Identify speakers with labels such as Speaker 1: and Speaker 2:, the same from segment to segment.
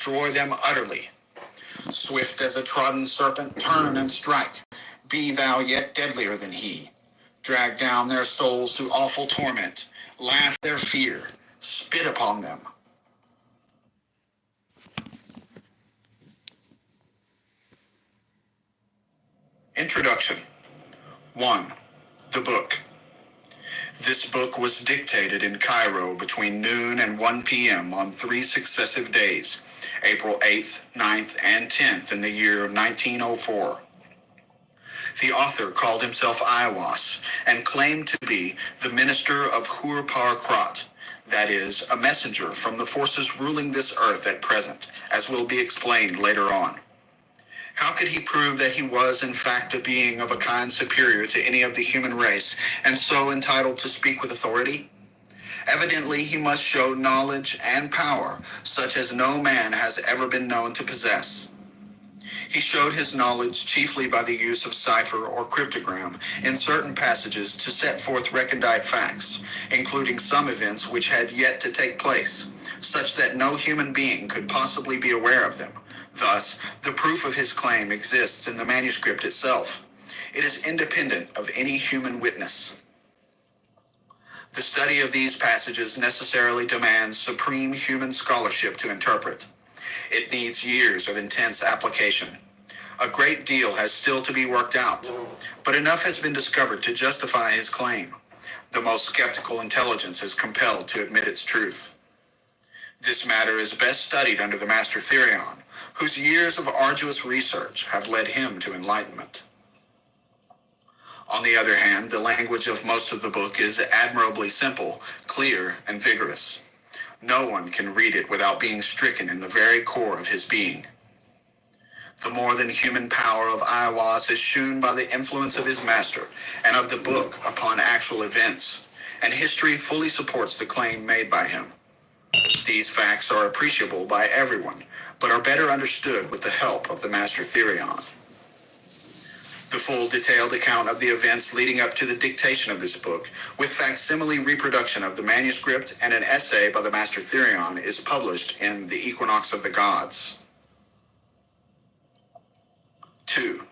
Speaker 1: destroy them utterly. Swift as a trodden serpent, turn and strike. Be thou yet deadlier than he. Drag down their souls to awful torment. Laugh their fear. Spit upon them. Introduction. 1. The book. This book was dictated in Cairo between noon and 1 p.m. on 3 successive days, April 8th, 9th, and 10th in the year 1904. The author called himself Aiwass and claimed to be the minister of Hur-Par-Krat, that is, a messenger from the forces ruling this earth at present, as will be explained later on. How could he prove that he was, in fact, a being of a kind superior to any of the human race, and so entitled to speak with authority? Evidently, he must show knowledge and power, such as no man has ever been known to possess. He showed his knowledge chiefly by the use of cipher or cryptogram in certain passages to set forth recondite facts, including some events which had yet to take place, such that no human being could possibly be aware of them. Thus, the proof of his claim exists in the manuscript itself. It is independent of any human witness. The study of these passages necessarily demands supreme human scholarship to interpret. It needs years of intense application. A great deal has still to be worked out, but enough has been discovered to justify his claim. The most skeptical intelligence is compelled to admit its truth. This matter is best studied under the Master Therion, whose years of arduous research have led him to enlightenment. On the other hand, the language of most of the book is admirably simple, clear, and vigorous. No one can read it without being stricken in the very core of his being. The more than human power of Aiwass is shewn by the influence of his master and of the book upon actual events, and history fully supports the claim made by him. These facts are appreciable by everyone, but are better understood with the help of the Master Therion. The full detailed account of the events leading up to the dictation of this book, with facsimile reproduction of the manuscript and an essay by the Master Therion, is published in The Equinox of the Gods. 2.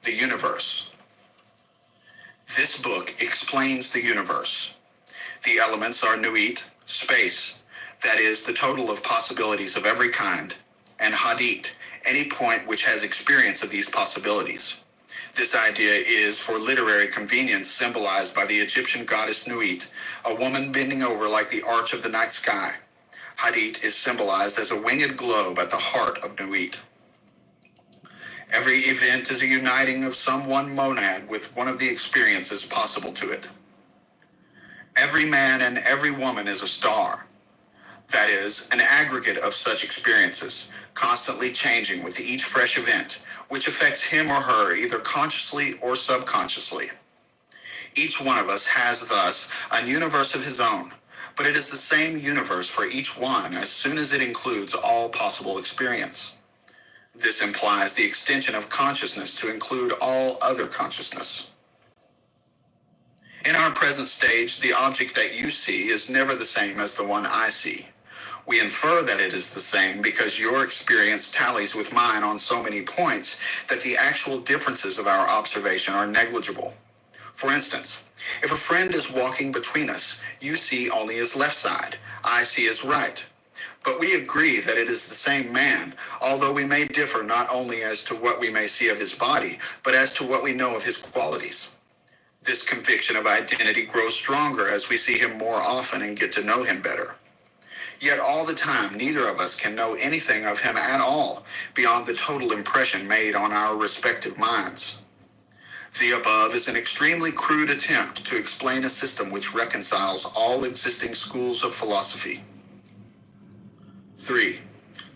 Speaker 1: The Universe. This book explains the universe. The elements are Nuit, space, that is, the total of possibilities of every kind, and Hadit, any point which has experience of these possibilities. This idea is, for literary convenience, symbolized by the Egyptian goddess Nuit, a woman bending over like the arch of the night sky. Hadit is symbolized as a winged globe at the heart of Nuit. Every event is a uniting of some one monad with one of the experiences possible to it. Every man and every woman is a star. That is, an aggregate of such experiences, constantly changing with each fresh event, which affects him or her either consciously or subconsciously. Each one of us has thus a universe of his own, but it is the same universe for each one as soon as it includes all possible experience. This implies the extension of consciousness to include all other consciousness. In our present stage, the object that you see is never the same as the one I see. We infer that it is the same because your experience tallies with mine on so many points that the actual differences of our observation are negligible. For instance, if a friend is walking between us, you see only his left side, I see his right. But we agree that it is the same man, although we may differ not only as to what we may see of his body, but as to what we know of his qualities. This conviction of identity grows stronger as we see him more often and get to know him better. Yet all the time, neither of us can know anything of him at all beyond the total impression made on our respective minds. The above is an extremely crude attempt to explain a system which reconciles all existing schools of philosophy. 3.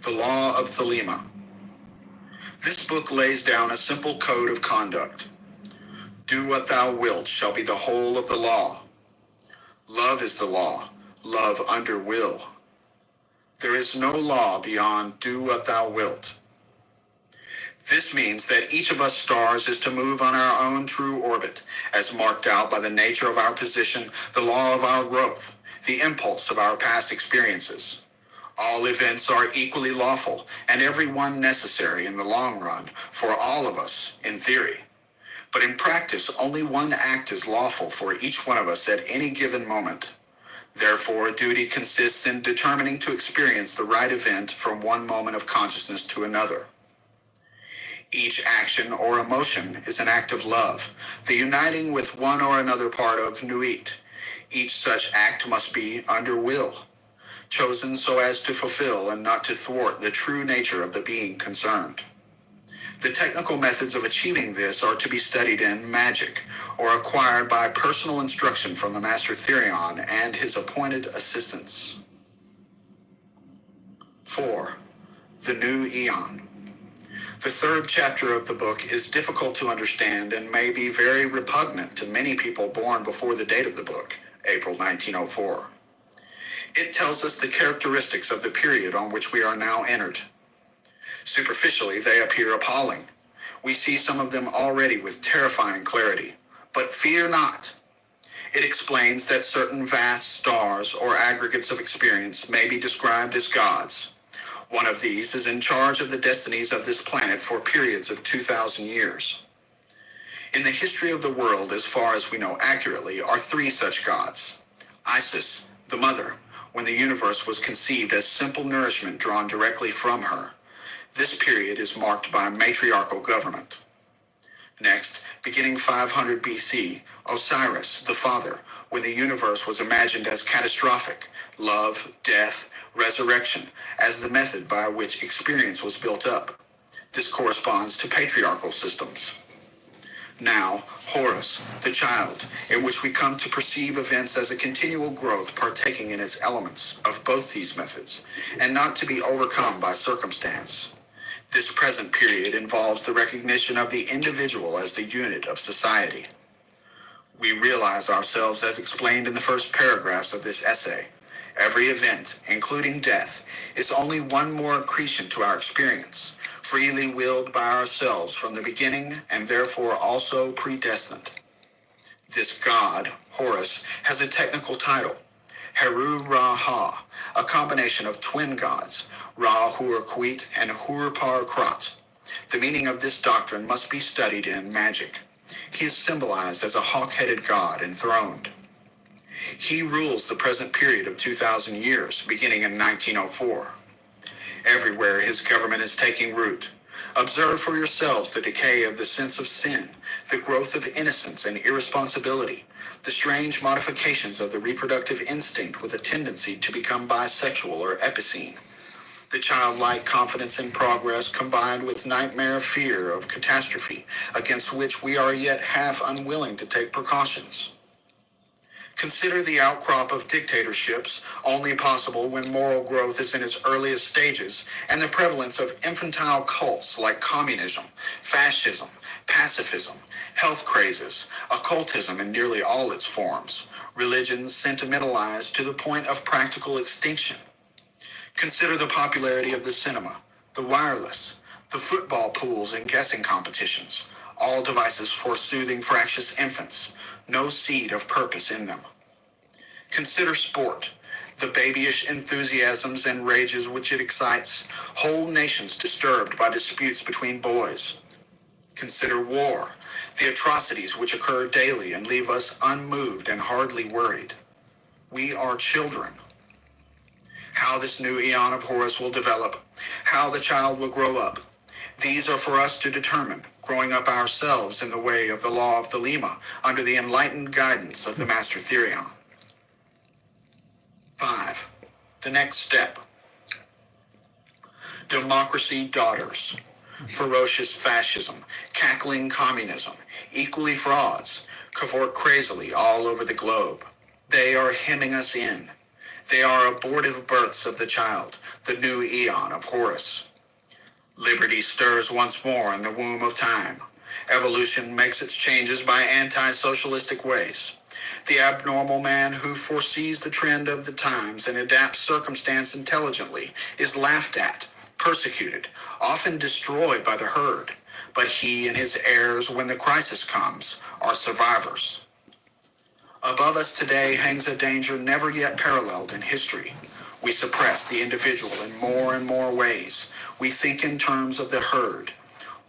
Speaker 1: The Law of Thelema. This book lays down a simple code of conduct. Do what thou wilt shall be the whole of the law. Love is the law, love under will. There is no law beyond do what thou wilt. This means that each of us stars is to move on our own true orbit, as marked out by the nature of our position, the law of our growth, the impulse of our past experiences. All events are equally lawful, and every one necessary in the long run for all of us, in theory. But in practice, only one act is lawful for each one of us at any given moment. Therefore, duty consists in determining to experience the right event from one moment of consciousness to another. Each action or emotion is an act of love, the uniting with one or another part of nuit. Each such act must be under will, chosen so as to fulfill and not to thwart the true nature of the being concerned. The technical methods of achieving this are to be studied in magic, or acquired by personal instruction from the Master Therion and his appointed assistants. 4. The New Aeon. The third chapter of the book is difficult to understand and may be very repugnant to many people born before the date of the book, April 1904. It tells us the characteristics of the period on which we are now entered. Superficially, they appear appalling. We see some of them already with terrifying clarity. But fear not. It explains that certain vast stars or aggregates of experience may be described as gods. One of these is in charge of the destinies of this planet for periods of 2,000 years. In the history of the world, as far as we know accurately, are three such gods. Isis, the mother, when the universe was conceived as simple nourishment drawn directly from her. This period is marked by matriarchal government. Next, beginning 500 BC, Osiris, the father, when the universe was imagined as catastrophic, love, death, resurrection, as the method by which experience was built up. This corresponds to patriarchal systems. Now, Horus, the child, in which we come to perceive events as a continual growth partaking in its elements of both these methods, and not to be overcome by circumstance. This present period involves the recognition of the individual as the unit of society. We realize ourselves as explained in the first paragraphs of this essay. Every event, including death, is only one more accretion to our experience, freely willed by ourselves from the beginning and therefore also predestined. This god, Horus, has a technical title, Heru-Ra-Ha, a combination of twin gods, Ra-Hur-Khwit and Hur-Par-Krat. The meaning of this doctrine must be studied in magic. He is symbolized as a hawk-headed god enthroned. He rules the present period of 2,000 years, beginning in 1904. Everywhere his government is taking root. Observe for yourselves the decay of the sense of sin, the growth of innocence and irresponsibility, the strange modifications of the reproductive instinct with a tendency to become bisexual or epicene, the childlike confidence in progress combined with nightmare fear of catastrophe, against which we are yet half unwilling to take precautions. Consider the outcrop of dictatorships, only possible when moral growth is in its earliest stages, and the prevalence of infantile cults like communism, fascism, pacifism, health crazes, occultism in nearly all its forms, religions sentimentalized to the point of practical extinction. Consider the popularity of the cinema, the wireless, the football pools and guessing competitions, all devices for soothing fractious infants, no seed of purpose in them. Consider sport, the babyish enthusiasms and rages which it excites, whole nations disturbed by disputes between boys. Consider war, the atrocities which occur daily and leave us unmoved and hardly worried. We are children. How this new eon of Horus will develop, how the child will grow up, these are for us to determine, growing up ourselves in the way of the law of Thelema under the enlightened guidance of the Master Therion. 5. The next step. Democracy daughters. Ferocious fascism, cackling communism, equally frauds, cavort crazily all over the globe. They are hemming us in. They are abortive births of the child, the new eon of Horus. Liberty stirs once more in the womb of time. Evolution makes its changes by anti-socialistic ways. The abnormal man who foresees the trend of the times and adapts circumstance intelligently is laughed at, persecuted, often destroyed by the herd. But he and his heirs, when the crisis comes, are survivors. Above us today hangs a danger never yet paralleled in history. We suppress the individual in more and more ways. We think in terms of the herd.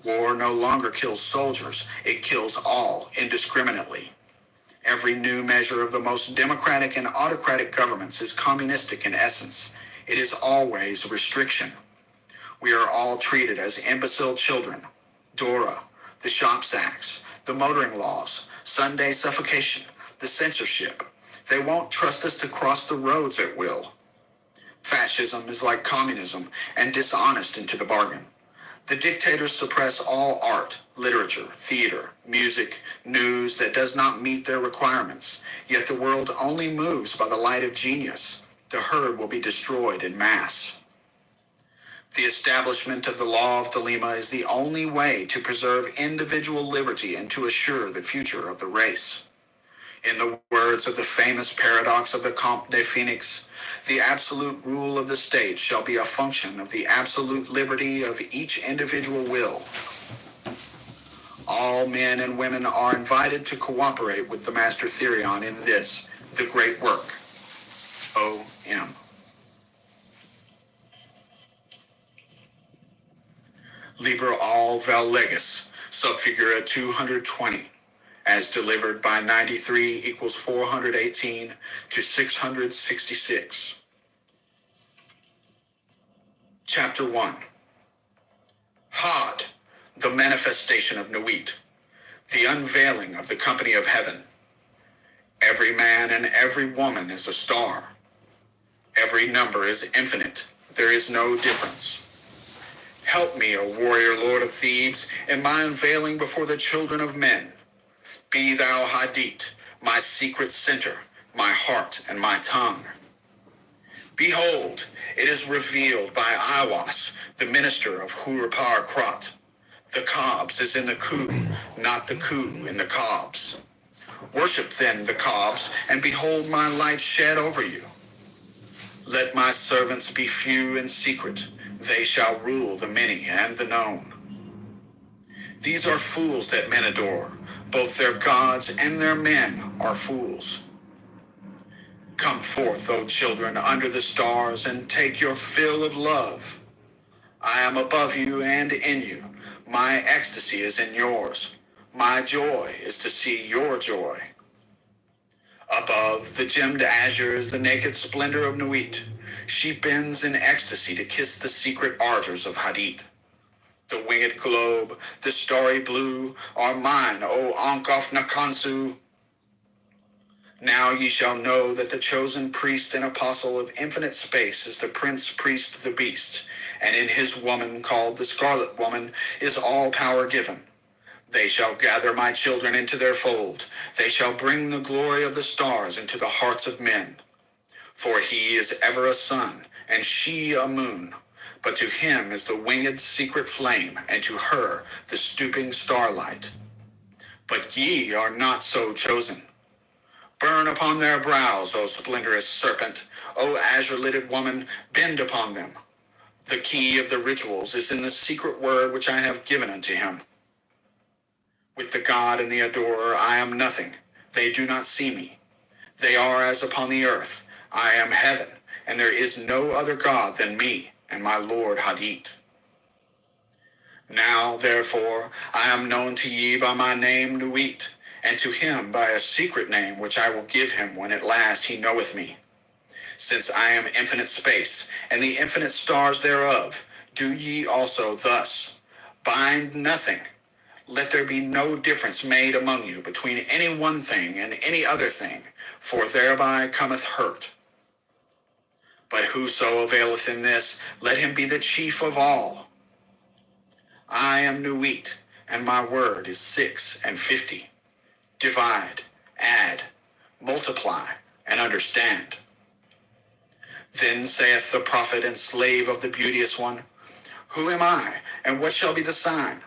Speaker 1: War no longer kills soldiers, it kills all indiscriminately. Every new measure of the most democratic and autocratic governments is communistic in essence. It is always restriction. We are all treated as imbecile children. DORA, the Shops Acts, the motoring laws, Sunday suffocation, the censorship. They won't trust us to cross the roads at will. Fascism is like communism and dishonest into the bargain. The dictators suppress all art, literature, theater, music, news that does not meet their requirements. Yet the world only moves by the light of genius. The herd will be destroyed in mass. The establishment of the law of Thelema is the only way to preserve individual liberty and to assure the future of the race. In the words of the famous paradox of the Comte de Phoenix, the absolute rule of the state shall be a function of the absolute liberty of each individual will. All men and women are invited to cooperate with the Master Therion in this, the great work. O.M. Liber al vel legis, subfigura 220. As delivered by 93 equals 418 to 666. Chapter 1. Hod, the manifestation of Nuit, the unveiling of the company of heaven. Every man and every woman is a star. Every number is infinite. There is no difference. Help me, O warrior lord of Thebes, in my unveiling before the children of men. Be thou Hadit, my secret center, my heart and my tongue. Behold, it is revealed by Aiwass, the minister of Hurupar Krat. The cobs is in the coup, not the coup in the cobs. Worship then the cobs, and behold my light shed over you. Let my servants be few and secret, they shall rule the many and the known. These are fools that men adore. Both their gods and their men are fools. Come forth, O children, under the stars, and take your fill of love. I am above you and in you. My ecstasy is in yours. My joy is to see your joy. Above, the gemmed azure is the naked splendor of Nuit. She bends in ecstasy to kiss the secret ardors of Hadit. The winged globe, the starry blue, are mine, O Ankh of Nakansu. Now ye shall know that the chosen priest and apostle of infinite space is the prince priest the beast, and in his woman called the Scarlet Woman is all power given. They shall gather my children into their fold. They shall bring the glory of the stars into the hearts of men. For he is ever a sun, and she a moon. But to him is the winged secret flame, and to her the stooping starlight. But ye are not so chosen. Burn upon their brows, O splendorous serpent, O azure-lidded woman, bend upon them. The key of the rituals is in the secret word which I have given unto him. With the god and the adorer I am nothing. They do not see me. They are as upon the earth. I am heaven, and there is no other god than me, and my lord Hadit. Now, therefore, I am known to ye by my name Nuit, and to him by a secret name which I will give him when at last he knoweth me. Since I am infinite space, and the infinite stars thereof, do ye also thus. Bind nothing. Let there be no difference made among you between any one thing and any other thing, for thereby cometh hurt. But whoso availeth in this, let him be the chief of all. I am Nuit, and my word is 650. Divide, add, multiply, and understand. Then saith the prophet and slave of the beauteous one, Who am I, and what shall be the sign?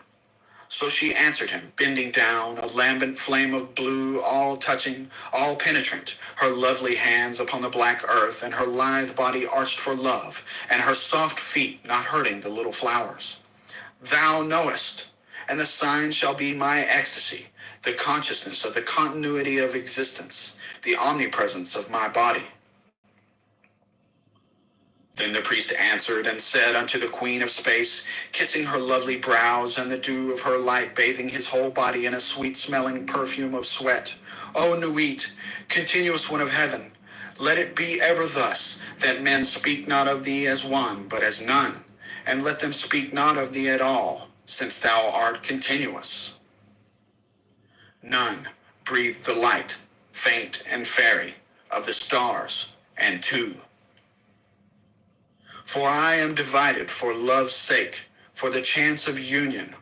Speaker 1: So she answered him, bending down, a lambent flame of blue, all touching, all penetrant, her lovely hands upon the black earth, and her lithe body arched for love, and her soft feet not hurting the little flowers. Thou knowest, and the sign shall be my ecstasy, the consciousness of the continuity of existence, the omnipresence of my body. Then the priest answered and said unto the queen of space, kissing her lovely brows, and the dew of her light bathing his whole body in a sweet-smelling perfume of sweat, O Nuit, continuous one of heaven, let it be ever thus, that men speak not of thee as one, but as none, and let them speak not of thee at all, since thou art continuous. None breathe the light, faint and fairy, of the stars, and two. For I am divided for love's sake, for the chance of union.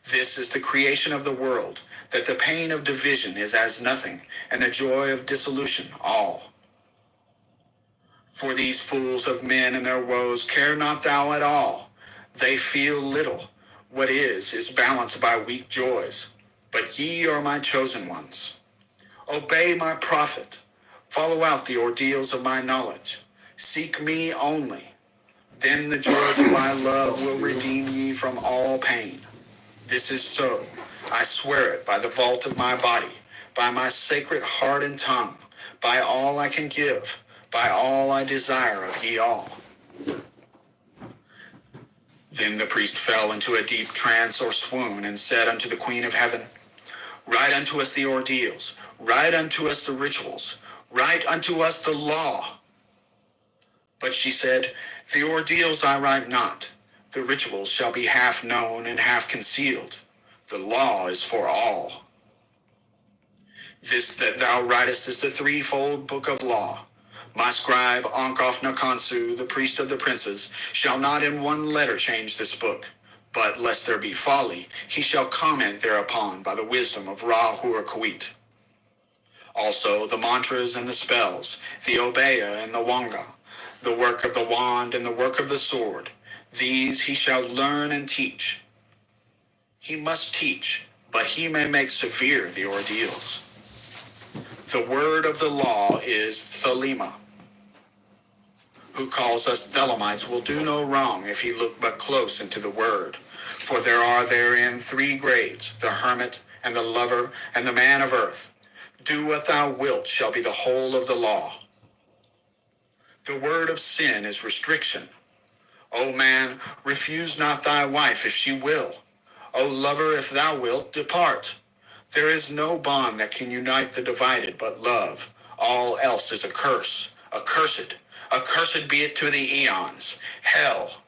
Speaker 1: This is the creation of the world, that the pain of division is as nothing, and the joy of dissolution all. For these fools of men and their woes care not thou at all. They feel little. What is balanced by weak joys. But ye are my chosen ones. Obey my prophet. Follow out the ordeals of my knowledge. Seek me only. Then the joys of my love will redeem ye from all pain. This is so. I swear it by the vault of my body, by my sacred heart and tongue, by all I can give, by all I desire of ye all. Then the priest fell into a deep trance or swoon, and said unto the queen of heaven, write unto us the ordeals, write unto us the rituals, write unto us the law. But she said, the ordeals I write not. The rituals shall be half known and half concealed. The law is for all. This that thou writest is the threefold book of law. My scribe, Onkof Nakansu, the priest of the princes, shall not in one letter change this book. But lest there be folly, he shall comment thereupon by the wisdom of Ra-Hura-Kuit. Also the mantras and the spells, the obeya and the wanga, the work of the wand and the work of the sword, these he shall learn and teach. He must teach, but he may make severe the ordeals. The word of the law is Thelema. Who calls us Thelemites will do no wrong if he look but close into the word. For there are therein three grades, the hermit and the lover and the man of earth. Do what thou wilt shall be the whole of the law. The word of sin is restriction. O man, refuse not thy wife if she will. O lover, if thou wilt, depart. There is no bond that can unite the divided but love. All else is a curse, accursed. Accursed be it to the eons. Hell.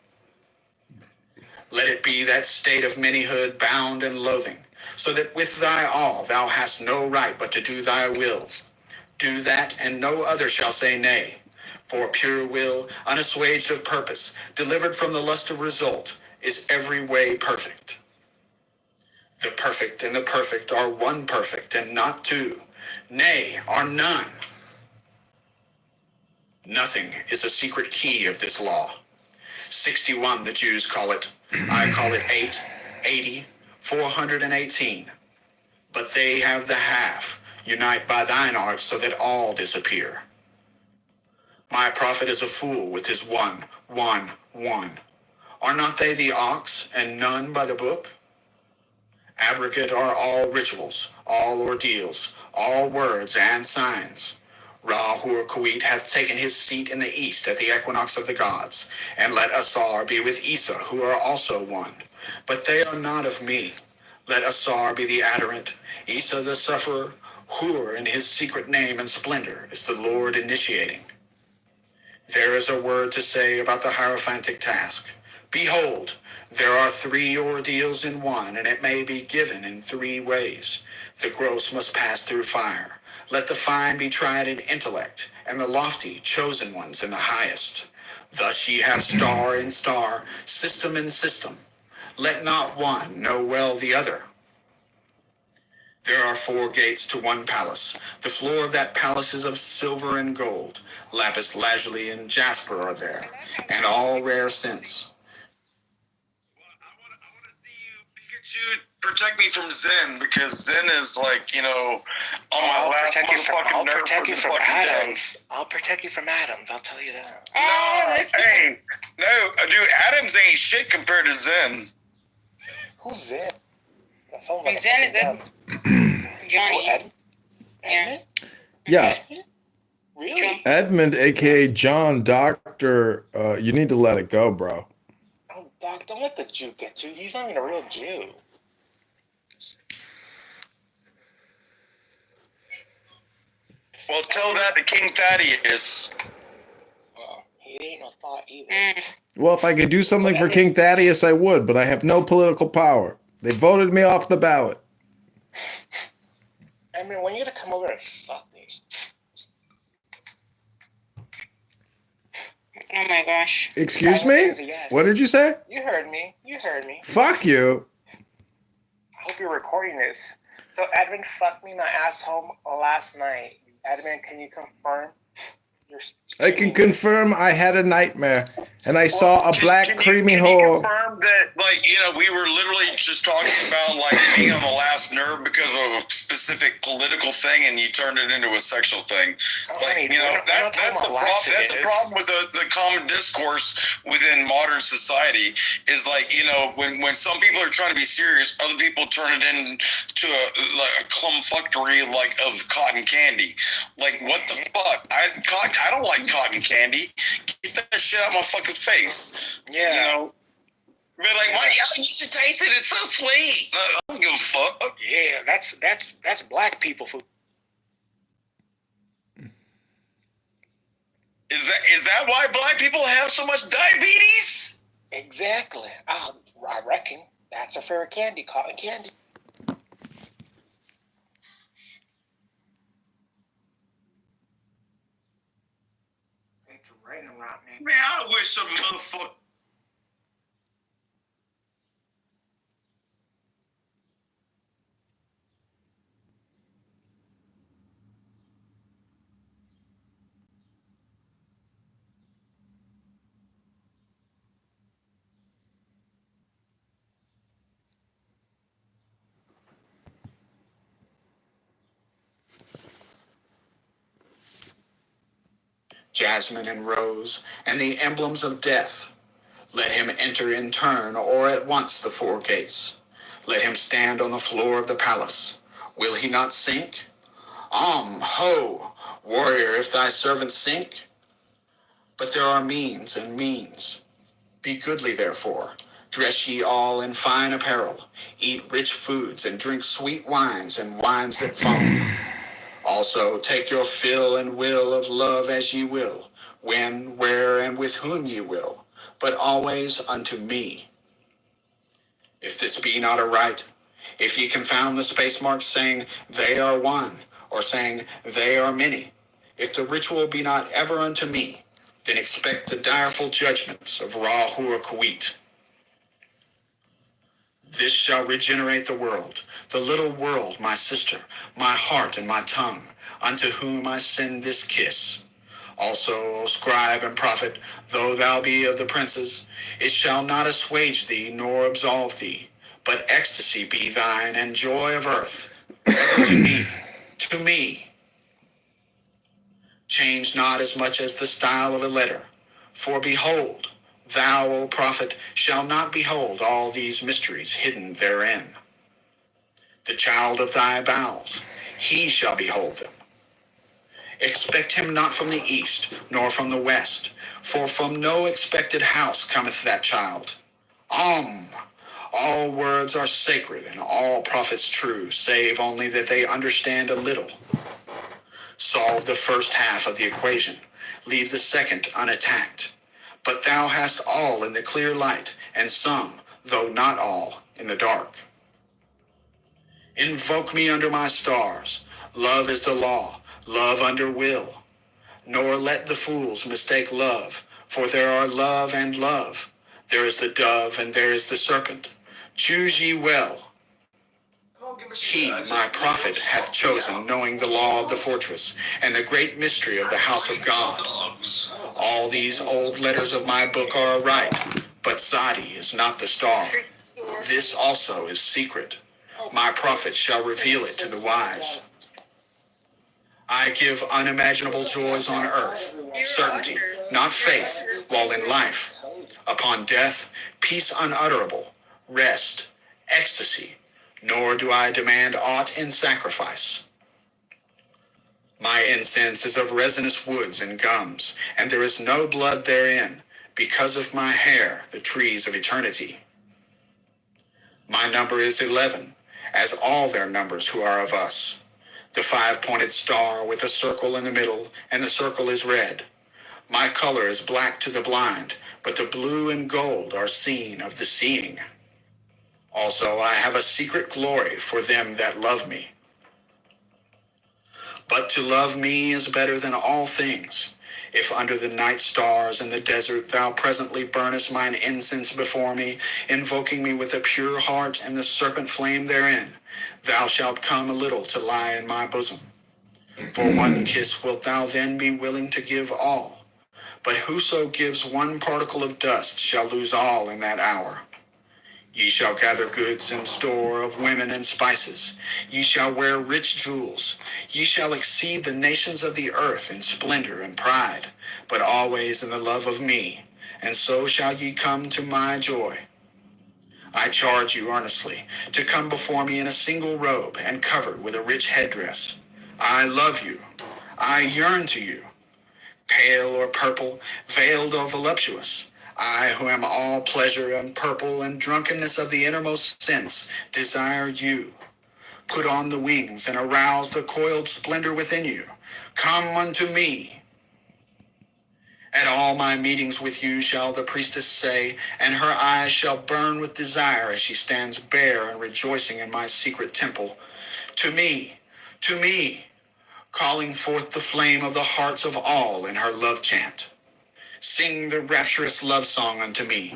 Speaker 1: Let it be that state of manyhood, bound and loathing, so that with thy all thou hast no right but to do thy will. Do that, and no other shall say nay. For pure will, unassuaged of purpose, delivered from the lust of result, is every way perfect. The perfect and the perfect are one perfect, and not two. Nay, are none. Nothing is a secret key of this law. 61 the Jews call it. I call it 8, 80, 418. But they have the half. Unite by thine art so that all disappear. My prophet is a fool with his one. Are not they the ox, and none by the book? Abrogate are all rituals, all ordeals, all words and signs. Ra-Hura-Kuit hath taken his seat in the east at the equinox of the gods, and let Asar be with Issa, who are also one. But they are not of me. Let Asar be the adherent, Issa the sufferer, Hur in his secret name and splendor is the Lord initiating. There is a word to say about the Hierophantic task. Behold, there are 3 ordeals in one, and it may be given in 3 ways. The gross must pass through fire. Let the fine be tried in intellect, and the lofty chosen ones in the highest. Thus ye have star in star, system in system. Let not one know well the other. There are 4 gates to one palace. The floor of that palace is of silver and gold. Lapis lazuli and jasper are there, and all rare scents.
Speaker 2: I want to see you, Pikachu, protect me from Zen, because Zen is like, on my last
Speaker 3: I'll protect you from Adams.
Speaker 2: Day.
Speaker 3: I'll protect you from Adams. I'll tell you that.
Speaker 2: Dude, Adams ain't shit compared to Zen.
Speaker 3: Who's Zen?
Speaker 4: Zen is Johnny. Yeah.
Speaker 5: Yeah.
Speaker 3: Really?
Speaker 4: Edmund, aka John Doctor, you need to let it go, bro.
Speaker 3: Oh, Doc, don't let the Jew get you. He's not even a real Jew.
Speaker 2: Well, tell that to King Thaddeus.
Speaker 3: Well, he ain't no thought either.
Speaker 4: Well, if I could do something for King Thaddeus, I would, but I have no political power. They voted me off the ballot.
Speaker 3: I mean, when you gotta come over and fuck me.
Speaker 5: Oh my gosh.
Speaker 4: Excuse me?
Speaker 3: Silence is a yes.
Speaker 4: What did you say?
Speaker 3: You heard me. You heard me.
Speaker 4: Fuck you.
Speaker 3: I hope you're recording this. So Edmund fucked me in my asshole last night. Edmund, can you confirm?
Speaker 4: I can confirm I had a nightmare, and I saw a black creamy
Speaker 2: can you
Speaker 4: hole.
Speaker 2: confirm that, like, we were literally just talking about, like, being on the last nerve because of a specific political thing, and you turned it into a sexual thing. Like, that's the problem. That's the problem with the common discourse within modern society is, like, when some people are trying to be serious, other people turn it into a clumfuckery, like, of cotton candy. Like, what the fuck? I don't like cotton candy. Get that shit out of my fucking face.
Speaker 3: Yeah.
Speaker 2: Be like, why? You should taste it. It's so sweet. I don't give a fuck.
Speaker 3: Yeah, that's black people food.
Speaker 2: Is that why black people have so much diabetes?
Speaker 3: Exactly. I reckon that's a fair candy, cotton candy. It's raining right now.
Speaker 2: Man, I wish some motherfucker.
Speaker 1: Jasmine and rose, and the emblems of death. Let him enter in turn or at once the four gates. Let him stand on the floor of the palace. Will he not sink? Ho, warrior, if thy servant sink. But there are means and means. Be goodly, therefore. Dress ye all in fine apparel. Eat rich foods and drink sweet wines and wines that foam. Also take your fill and will of love as ye will, when, where, and with whom ye will, but always unto me. If this be not aright, if ye confound the space marks saying they are one, or saying they are many, if the ritual be not ever unto me, then expect the direful judgments of Ra Huakuit. This shall regenerate the world, the little world, my sister, my heart and my tongue, unto whom I send this kiss. Also, O scribe and prophet, though thou be of the princes, it shall not assuage thee nor absolve thee, but ecstasy be thine and joy of earth, ever to me. Change not as much as the style of a letter, for behold, thou, O prophet, shalt not behold all these mysteries hidden therein. The child of thy bowels, he shall behold them. Expect him not from the east, nor from the west, for from no expected house cometh that child. All words are sacred and all prophets true, save only that they understand a little. Solve the first half of the equation, leave the second unattacked. But thou hast all in the clear light, and some, though not all, in the dark. Invoke me under my stars. Love is the law, love under will. Nor let the fools mistake love, for there are love and love. There is the dove and there is the serpent. Choose ye well. He, my prophet, hath chosen, knowing the law of the fortress, and the great mystery of the house of God. All these old letters of my book are aright, but Sadi is not the star. This also is secret. My prophet shall reveal it to the wise. I give unimaginable joys on earth, certainty, not faith, while in life. Upon death, peace unutterable, rest, ecstasy, nor do I demand aught in sacrifice. My incense is of resinous woods and gums, and there is no blood therein, because of my hair, the trees of eternity. My number is 11, as all their numbers who are of us. The 5-pointed star with a circle in the middle, and the circle is red. My color is black to the blind, but the blue and gold are seen of the seeing. Also, I have a secret glory for them that love me. But to love me is better than all things. If under the night stars in the desert thou presently burnest mine incense before me, invoking me with a pure heart and the serpent flame therein, thou shalt come a little to lie in my bosom. For one kiss wilt thou then be willing to give all. But whoso gives one particle of dust shall lose all in that hour. Ye shall gather goods and store of women and spices. Ye shall wear rich jewels. Ye shall exceed the nations of the earth in splendor and pride, but always in the love of me, and so shall ye come to my joy. I charge you earnestly to come before me in a single robe and covered with a rich headdress. I love you. I yearn to you. Pale or purple, veiled or voluptuous, I, who am all pleasure and purple and drunkenness of the innermost sense, desire you. Put on the wings and arouse the coiled splendor within you. Come unto me. At all my meetings with you shall the priestess say, and her eyes shall burn with desire as she stands bare and rejoicing in my secret temple. To me, calling forth the flame of the hearts of all in her love chant. Sing the rapturous love song unto me.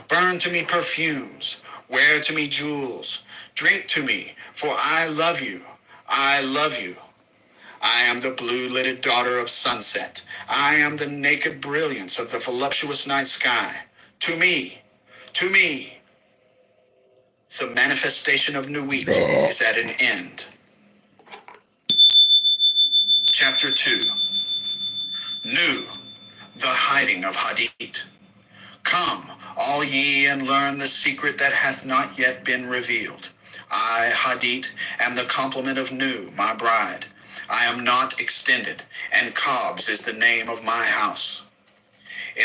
Speaker 1: Burn to me perfumes. Wear to me jewels. Drink to me, for I love you. I love you. I am the blue-lidded daughter of sunset. I am the naked brilliance of the voluptuous night sky. To me, the manifestation of Nuit is at an end. Chapter 2. Nu, the hiding of Hadit. Come, all ye, and learn the secret that hath not yet been revealed. I, Hadit, am the complement of Nu, my bride. I am not extended, and Cobs is the name of my house.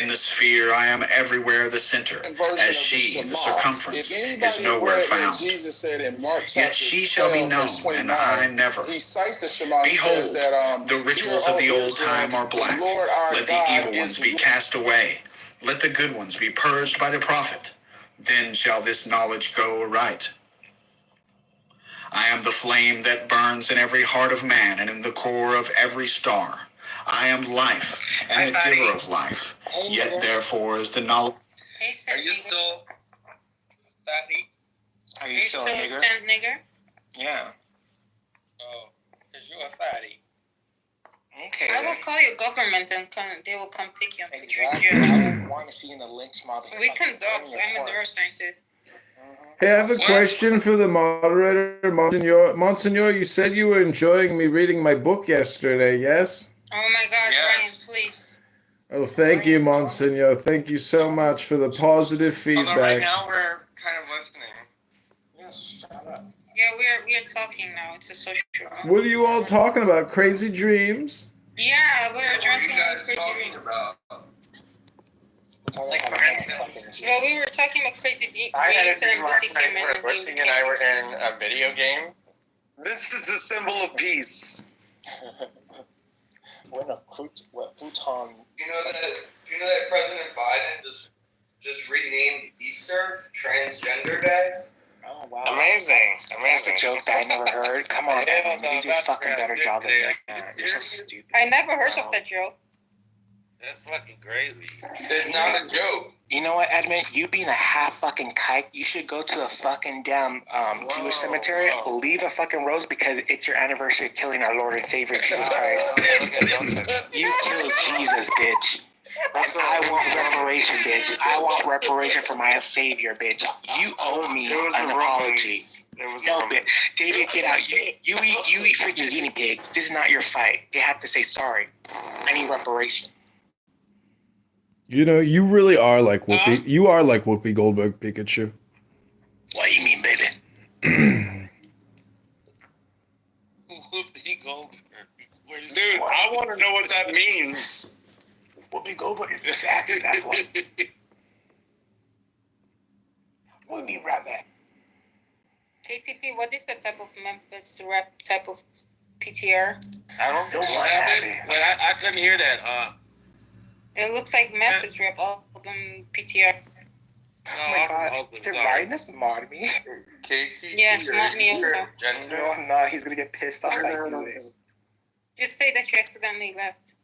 Speaker 1: In the sphere I am everywhere the center, as she, the circumference, is nowhere found.
Speaker 5: Jesus said in Mark
Speaker 1: Yet she shall be known, and I never.
Speaker 5: He cites the Shema.
Speaker 1: Behold,
Speaker 5: that,
Speaker 1: the rituals of the old time are black. Let the evil ones be cast away. Let the good ones be purged by the prophet. Then shall this knowledge go aright. I am the flame that burns in every heart of man and in the core of every star. I am life and the giver of life. Yet therefore is the knowledge.
Speaker 6: Are you still fatty?
Speaker 3: Are you still a nigger?
Speaker 6: Nigger?
Speaker 3: Yeah.
Speaker 6: Oh, because you're a fatty.
Speaker 3: Okay.
Speaker 6: I will call your government and they will come pick you up and treat
Speaker 3: Exactly.
Speaker 6: you.
Speaker 3: I don't want to see in the lynch mob.
Speaker 6: We can dox. I'm a neuroscientist.
Speaker 4: Hey, I have a question for the moderator, Monsignor. Monsignor, you said you were enjoying me reading my book yesterday, yes?
Speaker 6: Oh my God,
Speaker 2: Yes.
Speaker 6: Ryan, please.
Speaker 4: Oh, thank you, Monsignor. Thank you so much for the positive
Speaker 2: Although right
Speaker 4: feedback.
Speaker 2: now we're kind of listening.
Speaker 3: Yes, shut up.
Speaker 6: Yeah, we are talking now. It's a social room.
Speaker 4: What are you all talking about? Crazy dreams?
Speaker 6: Yeah, we're
Speaker 2: What are
Speaker 6: drinking
Speaker 2: you guys
Speaker 6: crazy
Speaker 2: talking
Speaker 6: dreams.
Speaker 2: about?
Speaker 6: Like,
Speaker 3: Like,
Speaker 6: Well, we were talking about crazy dreams
Speaker 3: I had a
Speaker 6: and
Speaker 3: dream last
Speaker 6: DC
Speaker 3: night
Speaker 6: came in
Speaker 3: where
Speaker 6: and
Speaker 3: Rusty
Speaker 6: he
Speaker 3: and I
Speaker 6: came
Speaker 3: were
Speaker 6: in.
Speaker 3: in a video game.
Speaker 2: This is the symbol of peace.
Speaker 3: We're in a futon.
Speaker 7: You know that President Biden just renamed Easter Transgender Day?
Speaker 3: Oh wow! Amazing. That's a joke that I never heard. Come on,
Speaker 2: Yeah,
Speaker 3: man. You do a fucking better job than that. You're so stupid.
Speaker 6: I never heard of that joke.
Speaker 7: That's fucking crazy.
Speaker 2: It's not a joke.
Speaker 3: You know what, Edmund? You being a half fucking kike, you should go to the fucking damn Jewish cemetery, leave a fucking rose because it's your anniversary of killing our Lord and Savior Jesus Christ. You killed Jesus, bitch. I want reparation, bitch. I want reparation for my Savior, bitch. You owe me an apology. No, bitch. David, get out. You eat freaking guinea pigs. This is not your fight. You have to say sorry. I need reparation.
Speaker 4: You know, you really are like Whoopi. You are like Whoopi Goldberg, Pikachu.
Speaker 3: What do you mean, baby?
Speaker 7: Whoopi Goldberg.
Speaker 2: Dude, I want to know what that means.
Speaker 3: Whoopi Goldberg is exactly that one. Whoopi rap that.
Speaker 6: KTP, what is the type of Memphis rap type of PTR?
Speaker 2: I don't know
Speaker 3: Don't
Speaker 2: what
Speaker 3: worry,
Speaker 2: happened.
Speaker 3: Abby.
Speaker 2: Wait, I couldn't hear that.
Speaker 6: It looks like Memphis rap album PTR.
Speaker 3: Oh my god. Did Ryan just mod me?
Speaker 2: KT.
Speaker 6: Yeah, smart me also.
Speaker 3: No, no, he's gonna get pissed off like you.
Speaker 6: Just say that you accidentally left.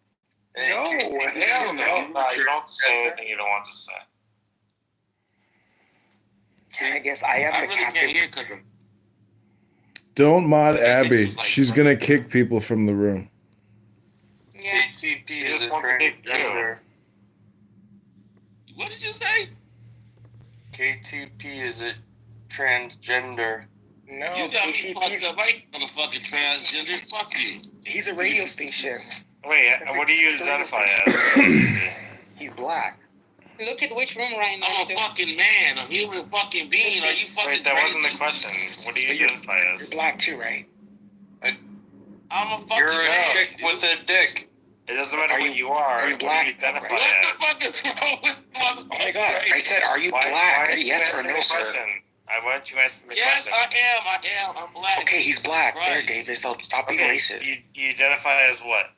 Speaker 3: No,
Speaker 2: Hell no.
Speaker 8: You don't say anything you don't want to say.
Speaker 3: I guess I am
Speaker 2: I
Speaker 3: the
Speaker 2: really
Speaker 3: captain.
Speaker 2: can't hear because
Speaker 4: Don't mod Abby. She's gonna kick people from the room.
Speaker 6: Yeah.
Speaker 2: KTP
Speaker 8: He
Speaker 2: is
Speaker 8: just
Speaker 2: a
Speaker 8: wants to get
Speaker 2: transgender. What did you say? KTP is a transgender.
Speaker 3: No,
Speaker 2: You got me fucked
Speaker 3: KTP,
Speaker 2: up. I ain't motherfucking transgender. Fuck you.
Speaker 3: he's a radio station.
Speaker 8: Wait, what do you identify as?
Speaker 3: He's black.
Speaker 6: Look at which room Ryan
Speaker 2: I'm
Speaker 6: went
Speaker 2: a
Speaker 6: to.
Speaker 2: fucking man. I'm human fucking being. Are you fucking
Speaker 8: Wait, that
Speaker 2: crazy?
Speaker 8: wasn't the question. What do you identify
Speaker 3: You're
Speaker 8: as?
Speaker 3: black too, right?
Speaker 2: I'm a fucking
Speaker 7: You're a
Speaker 2: man.
Speaker 7: chick with a dick.
Speaker 8: It doesn't matter
Speaker 3: Are
Speaker 8: what
Speaker 3: you-
Speaker 8: you are.
Speaker 3: are you
Speaker 8: What do
Speaker 3: black?
Speaker 8: you identify
Speaker 2: What the
Speaker 8: as?
Speaker 2: fuck is wrong with
Speaker 3: Oh my god, I said, are you black?
Speaker 8: Why
Speaker 3: Yes or no, sir?
Speaker 8: Why don't you answer the
Speaker 2: Yes,
Speaker 8: question?
Speaker 2: I am. I'm black.
Speaker 3: Okay, he's black. There,
Speaker 2: Right.
Speaker 3: David, so stop being
Speaker 8: Okay,
Speaker 3: racist.
Speaker 8: you identify as what?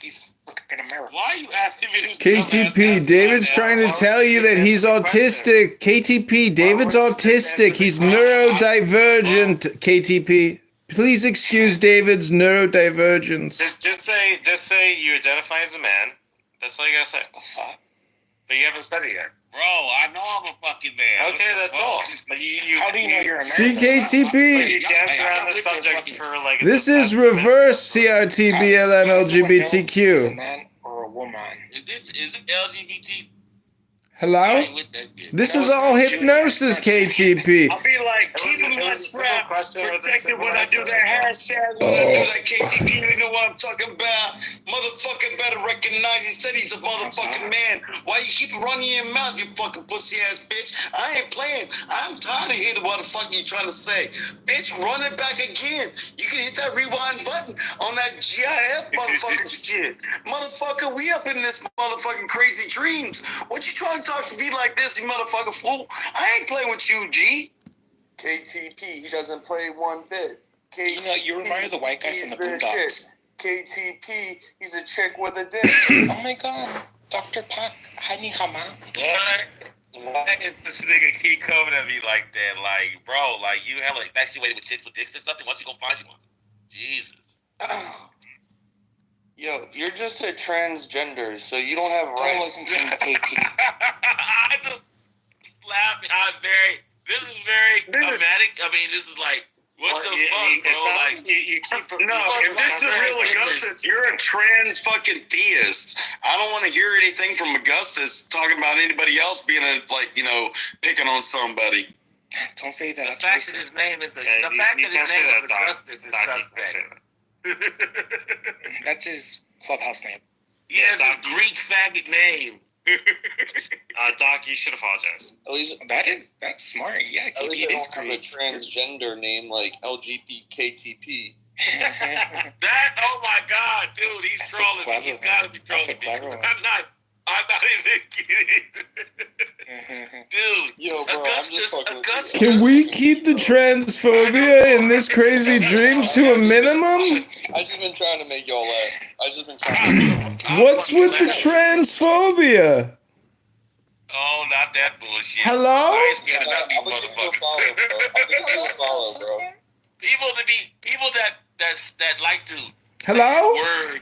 Speaker 3: He's looking American.
Speaker 2: Why are you asking me this?
Speaker 4: KTP, David's trying to tell you that he's autistic. KTP, David's autistic. He's neurodivergent. KTP, please excuse David's neurodivergence.
Speaker 8: Just say you identify as a man. That's all you gotta say.
Speaker 3: What the fuck?
Speaker 8: But you haven't said it yet.
Speaker 2: Bro, I know I'm a fucking man.
Speaker 8: Okay, that's all. But you
Speaker 3: How do you know you're American?
Speaker 8: But
Speaker 4: CKTP,
Speaker 8: you dance around the subject for like.
Speaker 4: this is reverse CRTBLM
Speaker 3: He's a
Speaker 4: LGBTQ.
Speaker 3: man or a woman.
Speaker 2: Is it LGBT?
Speaker 4: Hello?
Speaker 2: I ain't with that shit.
Speaker 4: This is all hypnosis, KTP.
Speaker 2: I'll be like, keeping my strap protected when I do that hashtag, when I do that KTP, you know what I'm talking about. Motherfucker better recognize he said he's a motherfucking man. Why you keep running your mouth, you fucking pussy ass bitch? I ain't playing. I'm tired of hearing what the fuck you trying to say. Bitch, run it back again. You can hit that rewind button on that GIF motherfucking shit. Motherfucker, we up in this motherfucking crazy dreams. What you trying to talk to me like this, you motherfucking fool? I ain't playing with you, G.
Speaker 5: KTP, he doesn't play one bit.
Speaker 3: You know, you remind me of the white guy from the Boondocks.
Speaker 5: KTP, he's a chick with a dick.
Speaker 3: Oh my god, Dr. Pak, Hani Hama.
Speaker 2: Why is this nigga keep coming at me like that? Like, bro, like you hella infatuated with chicks with dicks or something? Why don't you go find you one? Jesus.
Speaker 7: Yo, you're just a transgender, so you don't have
Speaker 3: Don't
Speaker 7: rights.
Speaker 3: listen to KP.
Speaker 2: I just laughing. This is very dramatic. I mean, this is like, what the fuck, bro? Like,
Speaker 8: you keep
Speaker 2: no, if this is real Augustus, you're a trans fucking theist. I don't want to hear anything from Augustus talking about anybody else being a, like, you know, picking on somebody.
Speaker 3: Don't say that.
Speaker 2: The
Speaker 3: That's
Speaker 2: fact that
Speaker 3: racist.
Speaker 2: his name is Augustus is suspect.
Speaker 3: That's his clubhouse name.
Speaker 2: He has this Greek faggot name.
Speaker 8: Doc, you should apologize.
Speaker 7: At least,
Speaker 3: That's smart. Yeah,
Speaker 7: at
Speaker 3: KP
Speaker 7: least I
Speaker 3: is
Speaker 7: don't have a
Speaker 3: great.
Speaker 7: transgender name like LGBTKTP.
Speaker 2: That, oh my God, dude, he's
Speaker 3: That's a
Speaker 2: trolling me.
Speaker 3: clever
Speaker 2: He's
Speaker 3: one.
Speaker 2: got to be trolling
Speaker 3: That's a
Speaker 2: me.
Speaker 3: clever one.
Speaker 2: I'm not even kidding. Dude,
Speaker 7: Yo, bro, I'm just fucking with you.
Speaker 4: Can we keep the transphobia in this crazy dream to a minimum?
Speaker 7: I just been trying to make y'all laugh. I just been trying to.
Speaker 4: What's with the transphobia?
Speaker 2: Oh, not that bullshit.
Speaker 4: Hello?
Speaker 2: I ain't scared of
Speaker 7: I'm
Speaker 2: these
Speaker 7: gonna give you a follow, bro.
Speaker 2: motherfuckers.
Speaker 7: I'm gonna give you a follow, bro.
Speaker 2: People that like to
Speaker 4: Hello?
Speaker 2: word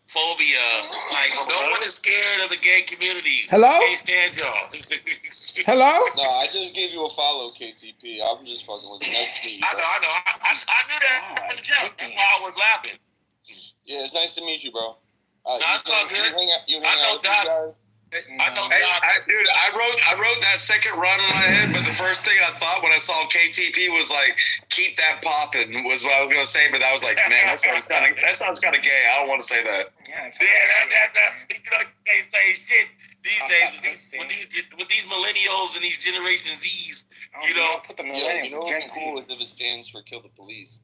Speaker 2: phobia. Like, no one is scared of the gay community.
Speaker 4: Hello?
Speaker 2: Can't stand y'all.
Speaker 4: Hello?
Speaker 7: No, I just gave you a follow, KTP. I'm just fucking with you. Nice to meet you.
Speaker 2: I know. I knew that from the jump. That's why I was laughing.
Speaker 7: Yeah, it's nice to meet you, bro.
Speaker 2: it's all good.
Speaker 7: You hang out with these guys?
Speaker 2: I know, dude. I wrote that second run in my head, but the first thing I thought when I saw KTP was like, "Keep that popping," was what I was gonna say. But I was like, man, that sounds kind of gay. I don't want to say that.
Speaker 3: Yeah, it's
Speaker 2: That's you know, they say shit these days
Speaker 3: Pop,
Speaker 2: with these millennials and these Generation Z's.
Speaker 3: Oh,
Speaker 2: You know,
Speaker 3: put the
Speaker 7: Yo,
Speaker 3: millennials
Speaker 7: you know
Speaker 3: Gen
Speaker 7: what's
Speaker 3: Z.
Speaker 7: cool is if it stands for kill the police.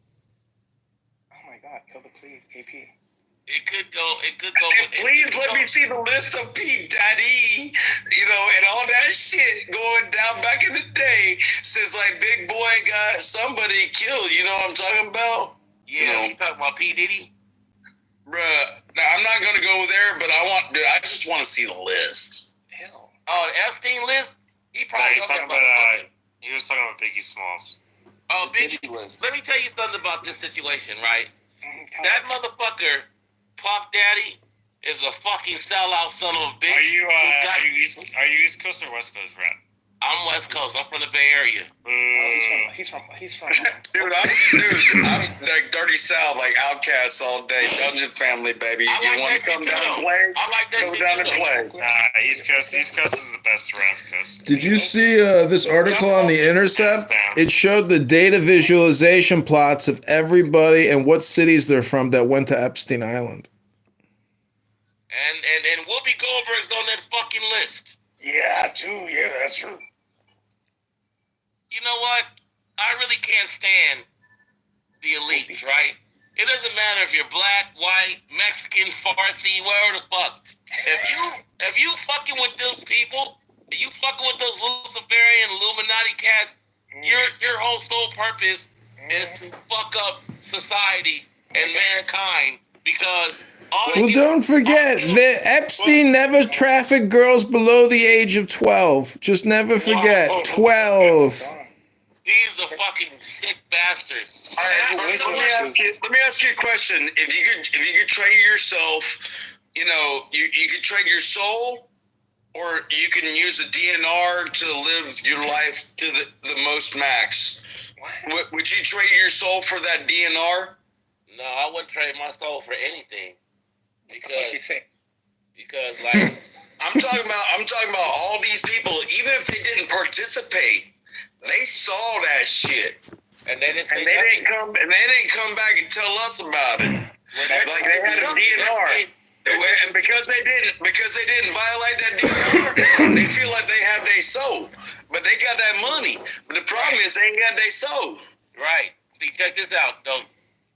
Speaker 3: Oh my god, kill the police, KP.
Speaker 8: It could go.
Speaker 2: And please let me see the list of P. Daddy, and all that shit going down back in the day since like Big Boy got somebody killed. You know what I'm talking about?
Speaker 8: Yeah, you talking about P. Diddy?
Speaker 2: Bruh, now, I'm not gonna go there, but I just want to see the list.
Speaker 3: Hell.
Speaker 8: Oh, the Epstein list? He probably he was talking about Biggie Smalls. Oh, Biggie. Let me tell you something about this situation, right? That motherfucker, Puff Daddy, is a fucking sellout son of a bitch. Are you East Coast or West Coast rap? I'm West Coast. I'm from the Bay Area.
Speaker 3: He's from.
Speaker 2: Dude, I'm like Dirty South, like Outcasts all day. Dungeon Family, baby. You want to come down and play?
Speaker 8: I like that.
Speaker 2: Come down and play.
Speaker 8: East Coast is the best rap coast.
Speaker 4: Did you see this article on The Intercept? It showed the data visualization plots of everybody and what cities they're from that went to Epstein Island.
Speaker 8: And Whoopi Goldberg's on that fucking list.
Speaker 3: Yeah, too. Yeah, that's true.
Speaker 8: You know what? I really can't stand the elites, right? It doesn't matter if you're black, white, Mexican, Farsi, wherever the fuck. If you fucking with those people, if you fucking with those Luciferian Illuminati cats, your whole sole purpose is to fuck up society and mankind because
Speaker 4: well, don't forget that Epstein never trafficked girls below the age of 12. Just never forget. 12.
Speaker 8: He's a fucking sick bastard.
Speaker 2: All right, let me ask you a question. If you could trade yourself, you could trade your soul, or you can use a DNR to live your life to the most max. Would you trade your soul for that DNR?
Speaker 8: No, I wouldn't trade my soul for anything. Because like
Speaker 2: I'm talking about all these people, even if they didn't participate, they saw that shit.
Speaker 8: And they didn't
Speaker 2: come back and tell us about it. Like they had a DNR. And because they didn't violate that DNR, they feel like they have their soul. But they got that money. But the problem is they ain't got their soul.
Speaker 8: Right. See, check this out, though.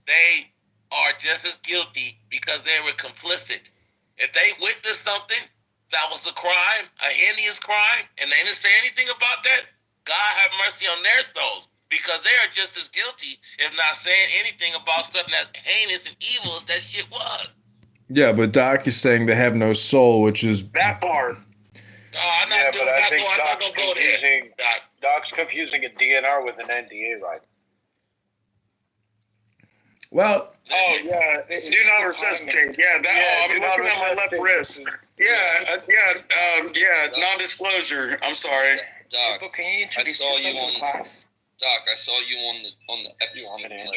Speaker 8: They are just as guilty because they were complicit. If they witnessed something that was a crime, a heinous crime, and they didn't say anything about that, God have mercy on their souls because they are just as guilty, if not saying anything about something that's heinous and evil as that shit was.
Speaker 4: Yeah, but Doc is saying they have no soul, which is
Speaker 2: that part.
Speaker 8: No, I'm not doing that. I'm not going to go there.
Speaker 5: Doc's confusing a DNR with an NDA, right?
Speaker 4: well.
Speaker 2: Oh yeah, do not resuscitate. Yeah, I'm looking at my left wrist. Yeah, non-disclosure. I'm sorry.
Speaker 9: Doc,
Speaker 3: Can you introduce
Speaker 9: I saw you
Speaker 3: yourself to the class?
Speaker 9: Doc, I saw you on the Epstein list.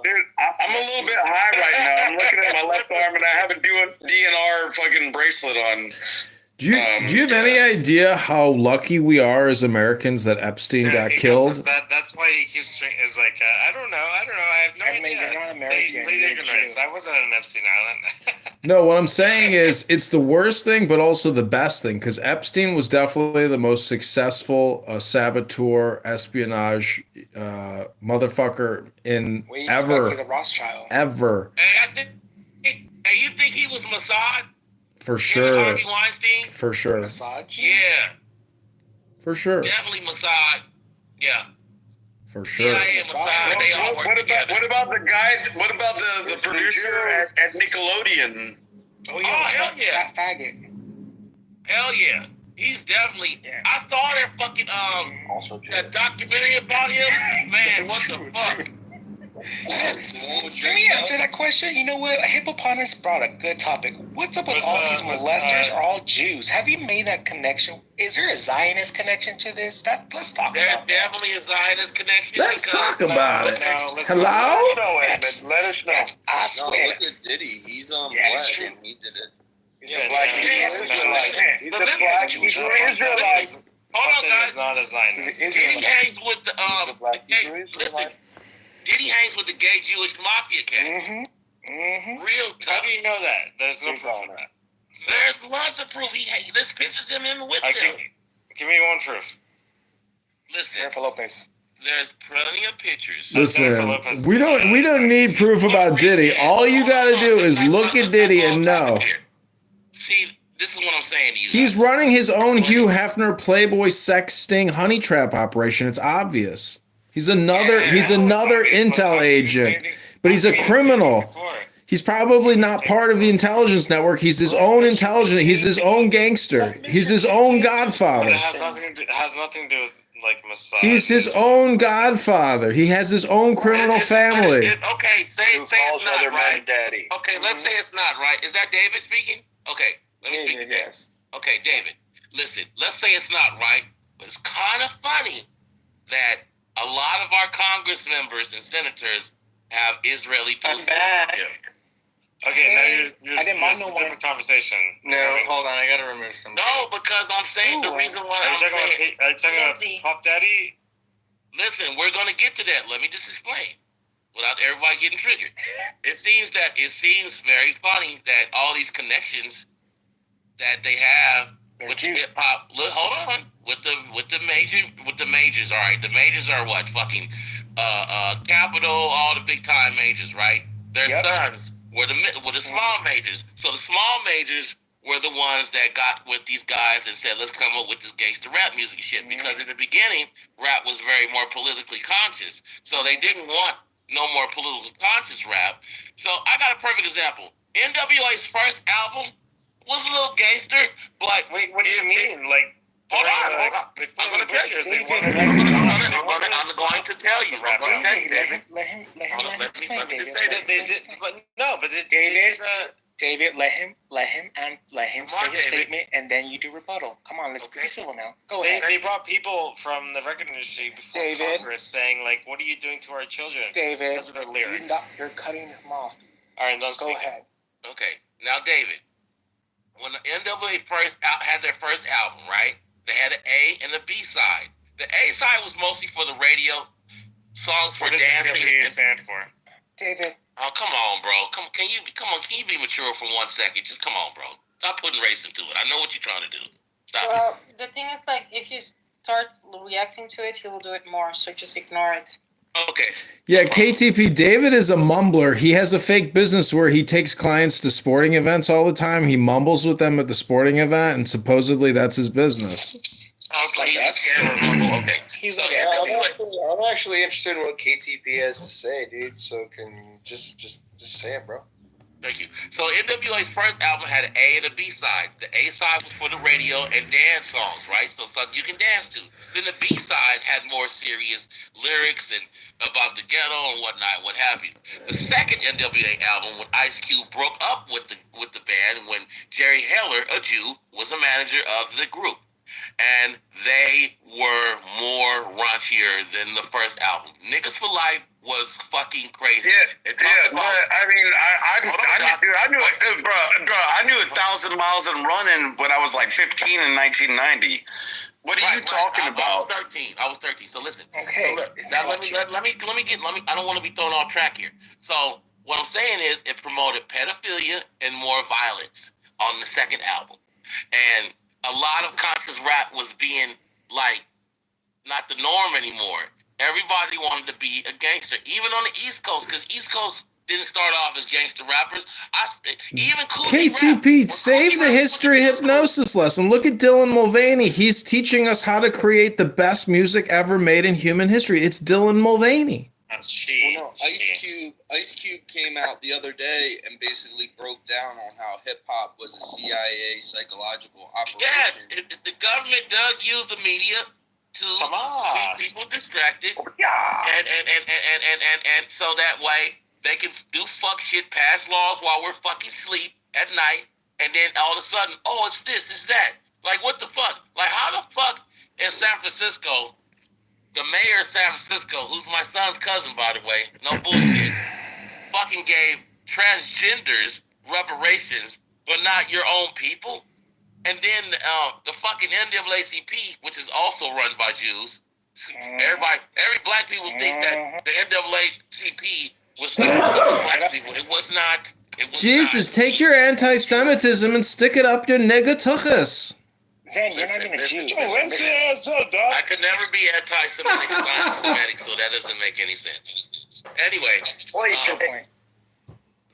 Speaker 2: Dude, I'm a little bit high right now. I'm looking at my left arm and I have a DNR fucking bracelet on.
Speaker 4: Do you have any idea how lucky we are as Americans that Epstein got killed?
Speaker 8: That's why he keeps is like I don't know. I have no idea.
Speaker 3: You're not American.
Speaker 8: Plead ignorance. I wasn't on Epstein Island.
Speaker 4: No, what I'm saying is it's the worst thing, but also the best thing, because Epstein was definitely the most successful saboteur, espionage motherfucker in ever.
Speaker 3: He's a Rothschild.
Speaker 4: Ever.
Speaker 8: Hey, you think he was Mossad?
Speaker 4: For sure.
Speaker 8: Harvey Weinstein?
Speaker 4: For sure.
Speaker 3: Massage?
Speaker 8: Yeah.
Speaker 4: For sure.
Speaker 8: Definitely Mossad. Yeah.
Speaker 4: For sure.
Speaker 8: Yeah, Mossad. They all work together.
Speaker 2: What about the guy? What about the producer at Nickelodeon?
Speaker 3: Oh yeah,
Speaker 8: hell yeah.
Speaker 3: Fat faggot.
Speaker 8: Hell yeah. He's definitely.
Speaker 3: Yeah.
Speaker 8: I saw that fucking that documentary about him. Man, what the fuck?
Speaker 3: Can we answer that question? You know what? Hippopotamus brought a good topic. What's up with all these molesters are all Jews? Have you made that connection? Is there a Zionist connection to this? Let's talk
Speaker 8: There's
Speaker 3: about that.
Speaker 8: definitely a Zionist connection.
Speaker 4: Let's talk about it. Hello?
Speaker 5: Let us know.
Speaker 3: I
Speaker 9: No,
Speaker 3: swear.
Speaker 9: look at Diddy. He's
Speaker 3: Yeah,
Speaker 9: black
Speaker 3: it's true.
Speaker 9: and he did it.
Speaker 5: He's a black Israelite. He's a black Israelite.
Speaker 8: Hold on, guys. He's not a Zionist.
Speaker 3: Diddy
Speaker 8: hangs with the listen. Diddy hangs with the gay Jewish mafia cats. Real tough. How do you know that? There's no proof of that. There's lots of proof. There's pictures of him with them. Give me one proof. Listen.
Speaker 3: Jennifer Lopez.
Speaker 8: there's plenty of pictures.
Speaker 4: Listen, we don't need proof about Diddy. All you gotta do is look at Diddy and know.
Speaker 8: See, this is what I'm saying to you.
Speaker 4: He's running his own Hugh Hefner Playboy sex sting honey trap operation. It's obvious. He's another intel agent, but he's a criminal. He's probably not part of the intelligence network. He's his own intelligence. He's his own gangster. He's his own godfather.
Speaker 10: It has nothing to do with like massage.
Speaker 4: He's his own godfather. He has his own criminal family.
Speaker 8: Okay, say it's not right.
Speaker 5: Daddy.
Speaker 8: Okay, let's say it's not right. Is that David speaking? Okay, let me speak to David.
Speaker 3: Yes.
Speaker 8: Okay, David, listen, let's say it's not right, but it's kind of funny that a lot of our Congress members and senators have Israeli
Speaker 3: I'm
Speaker 8: tools.
Speaker 3: back.
Speaker 10: Okay, now you're
Speaker 3: I didn't mind no
Speaker 10: it's a different conversation.
Speaker 3: No, hold on. I gotta remove some.
Speaker 8: No, because I'm saying the reason why
Speaker 10: Are you
Speaker 8: I'm
Speaker 10: talking
Speaker 8: saying.
Speaker 10: about
Speaker 6: Lindsay.
Speaker 10: Puff Daddy?
Speaker 8: Listen, we're going to get to that. Let me just explain without everybody getting triggered. It seems very funny that all these connections that they have with the hip hop. Look, hold on. With the majors. All right, the majors are what? Fucking Capital, all the big time majors, right? Their sons were the small majors. So the small majors were the ones that got with these guys and said, let's come up with this gangster rap music shit. Because in the beginning, rap was very more politically conscious. So they didn't want no more politically conscious rap. So I got a perfect example. NWA's first album was a little gangster, but...
Speaker 10: Wait, what do you mean? Like,
Speaker 8: hold on. I'm going to tell you. I'm going to tell you.
Speaker 3: Let him explain, David.
Speaker 10: David,
Speaker 3: let him say his statement, and then you do rebuttal. Come on, let's be civil now. Go ahead.
Speaker 10: They brought people from the record industry before
Speaker 3: David.
Speaker 10: Congress saying, like, what are you doing to our children?
Speaker 3: David,
Speaker 10: Those are their lyrics.
Speaker 3: you're cutting him off.
Speaker 10: All right,
Speaker 3: Go ahead.
Speaker 8: Okay, now David, when the NWA had their first album, right? They had an A and a B side. The A side was mostly for the radio, songs for
Speaker 10: What does
Speaker 8: dancing.
Speaker 10: NWA stand for?
Speaker 3: David.
Speaker 8: Oh, come on, bro. Can you be mature for 1 second? Just come on, bro. Stop putting race into it. I know what you're trying to do. Stop.
Speaker 6: Well, the thing is, like, if you start reacting to it, he will do it more. So just ignore it.
Speaker 8: Okay.
Speaker 4: Yeah, KTP, David is a mumbler. He has a fake business where he takes clients to sporting events all the time. He mumbles with them at the sporting event, and supposedly that's his business.
Speaker 8: Okay, he's a scammer mumble. Okay.
Speaker 3: He's
Speaker 8: So,
Speaker 3: okay.
Speaker 5: I'm actually interested in what KTP has to say, dude. So can you just say it, bro?
Speaker 8: Thank you. So NWA's first album had an A and a B side. The A side was for the radio and dance songs, right? So something you can dance to. Then the B side had more serious lyrics and about the ghetto and whatnot, what have you. The second NWA album, when Ice Cube broke up with the band, when Jerry Heller, a Jew, was a manager of the group. And they were more raunchier than the first album. Niggas for Life was fucking crazy.
Speaker 2: Yeah, but I mean, I knew 1,000 miles and running when I was like 15 in 1990. What are you talking about?
Speaker 8: I was 13. So listen.
Speaker 3: Okay.
Speaker 8: So look, now let me. I don't want to be thrown off track here. So what I'm saying is, it promoted pedophilia and more violence on the second album, and a lot of conscious rap was being like not the norm anymore. Everybody wanted to be a gangster, even on the East Coast, because East Coast didn't start off as gangster rappers. Even
Speaker 4: KTP, save the history hypnosis lesson. Look at Dylan Mulvaney. He's teaching us how to create the best music ever made in human history. It's Dylan Mulvaney.
Speaker 10: That's cheap.
Speaker 9: Ice Cube came out the other day and basically broke down on how hip hop was a CIA psychological operation.
Speaker 8: Yes, the government does use the media to keep people distracted, and so that way they can do fuck shit, pass laws while we're fucking asleep at night, and then all of a sudden, oh, it's this, it's that. Like, what the fuck? Like, how the fuck in San Francisco, the mayor of San Francisco, who's my son's cousin, by the way, no bullshit, fucking gave transgenders reparations, but not your own people? And then the fucking NAACP, which is also run by Jews, every black people think that the NAACP was for black people. It was not.
Speaker 4: Jesus, take your anti-Semitism and stick it up your nigga tuchus.
Speaker 3: Zen, you're not even a Jew.
Speaker 8: I could never be anti-Semitic because I'm Semitic, so that doesn't make any sense. Anyway,
Speaker 3: What's your point?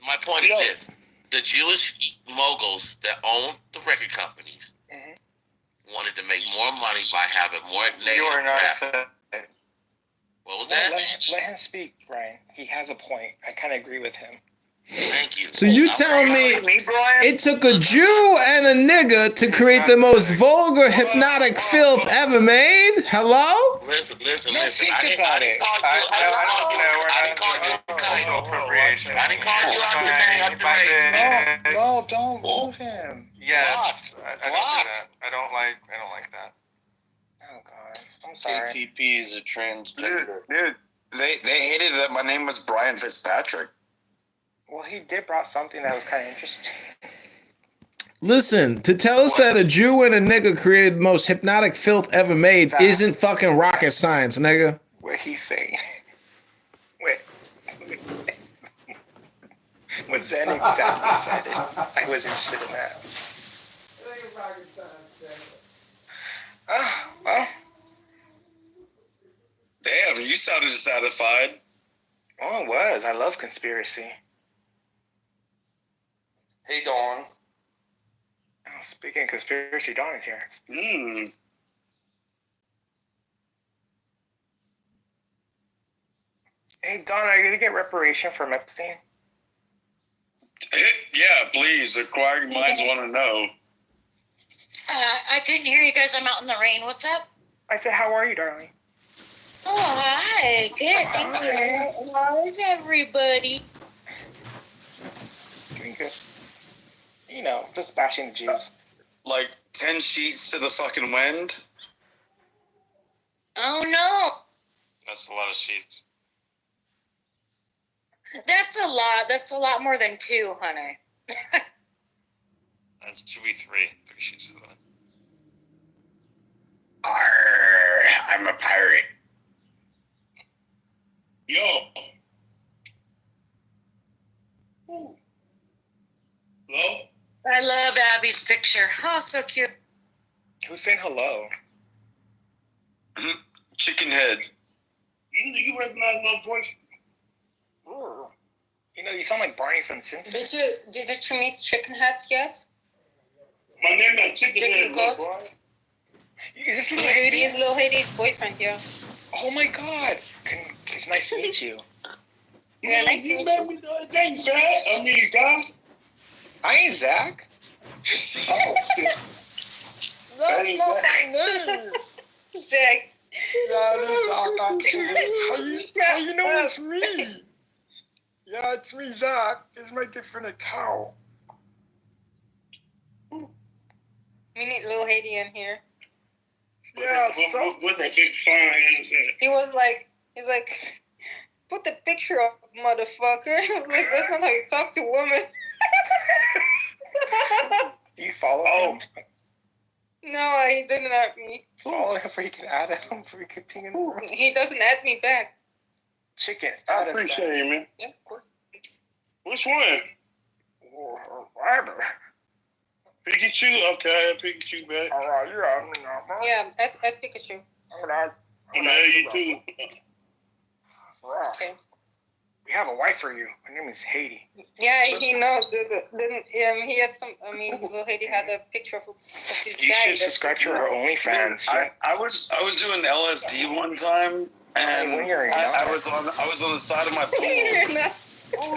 Speaker 8: my point is this: the Jewish moguls that own the record companies wanted to make more money by having more native
Speaker 10: You are not
Speaker 8: rap. What was that?
Speaker 3: Let him speak, Ryan. He has a point. I kind of agree with him.
Speaker 8: Thank you.
Speaker 4: So you telling me it took a Jew and a nigger to create the most vulgar, hypnotic filth ever made? Hello?
Speaker 8: Listen.
Speaker 3: No, think about it.
Speaker 8: I didn't call you a kite.
Speaker 10: appropriation.
Speaker 8: I didn't call you out the chain up the race.
Speaker 3: No, don't move him.
Speaker 10: Yes, I don't do that. I don't like that.
Speaker 3: Oh God, I'm sorry.
Speaker 9: KTP is a transgender.
Speaker 2: Dude, they hated that my name was Brian Fitzpatrick.
Speaker 3: Well, he did brought something that was kind of interesting.
Speaker 4: Listen, to tell us that a Jew and a nigger created the most hypnotic filth ever made isn't fucking rocket science, nigga.
Speaker 3: What he's saying. Wait. What Zen exactly said. I was interested in that. Well.
Speaker 2: Damn, you sounded satisfied.
Speaker 3: Oh, it was. I love conspiracy.
Speaker 5: Hey, Dawn.
Speaker 3: Oh, speaking of conspiracy, Dawn is here. Hey, Dawn, are you going to get reparation from Epstein?
Speaker 2: Yeah, please. Acquiring minds want to know.
Speaker 11: I couldn't hear you guys. I'm out in the rain. What's up?
Speaker 3: I said, how are you, darling?
Speaker 11: Oh, hi. Good. Thank you. How is everybody?
Speaker 3: Doing good. You know, just bashing the Jews.
Speaker 2: Like 10 sheets to the fucking wind?
Speaker 11: Oh, no.
Speaker 10: That's a lot of sheets.
Speaker 11: That's a lot. That's a lot more than 2, honey.
Speaker 10: That should be 3 sheets of that.
Speaker 2: Arr, I'm a pirate. Yo. Ooh. Hello?
Speaker 11: I love Abby's picture. Oh, so cute.
Speaker 3: Who's saying hello?
Speaker 2: Chicken head.
Speaker 7: You recognize my voice?
Speaker 3: You know, you sound like Barney from Simpsons.
Speaker 6: Did you meet Chicken Heads yet?
Speaker 7: My name is Chicken
Speaker 6: Chicken
Speaker 7: Head.
Speaker 6: Coat?
Speaker 3: Is this Little Haiti?
Speaker 6: He's Lil Haiti's boyfriend, yeah.
Speaker 3: Oh my God. It's nice to meet you.
Speaker 6: Yeah, nice to
Speaker 7: You
Speaker 6: meet
Speaker 7: met me the other day, Zach. I mean, Zach.
Speaker 3: I ain't Zach. Oh,
Speaker 6: That's not my name. Zach.
Speaker 3: yeah, it is Zach. How you know it's me? Yeah, it's me, Zach. It's my different cow.
Speaker 6: We need Lil Haiti in here.
Speaker 3: Yeah,
Speaker 7: With a big sign.
Speaker 6: He's like, put the picture up, motherfucker. I was like, that's not how you talk to women.
Speaker 3: Do you follow him?
Speaker 6: No, he didn't add me.
Speaker 3: Follow him for you can add him for you can ping him.
Speaker 6: He doesn't add me back.
Speaker 3: Chicken.
Speaker 7: I appreciate you, man.
Speaker 6: Yeah, of course.
Speaker 7: Which one? Pikachu? Okay, Pikachu back.
Speaker 6: Yeah, that's Pikachu.
Speaker 7: Yeah, you too.
Speaker 6: Okay.
Speaker 3: We have a wife for you. Her name is Haiti.
Speaker 6: Yeah, he knows. He had some. I mean, Lil Haiti had a picture of his
Speaker 3: You
Speaker 6: guy.
Speaker 3: should subscribe to her OnlyFans.
Speaker 2: I was doing LSD one time, and
Speaker 3: When you're young.
Speaker 2: I was on the side of my pool,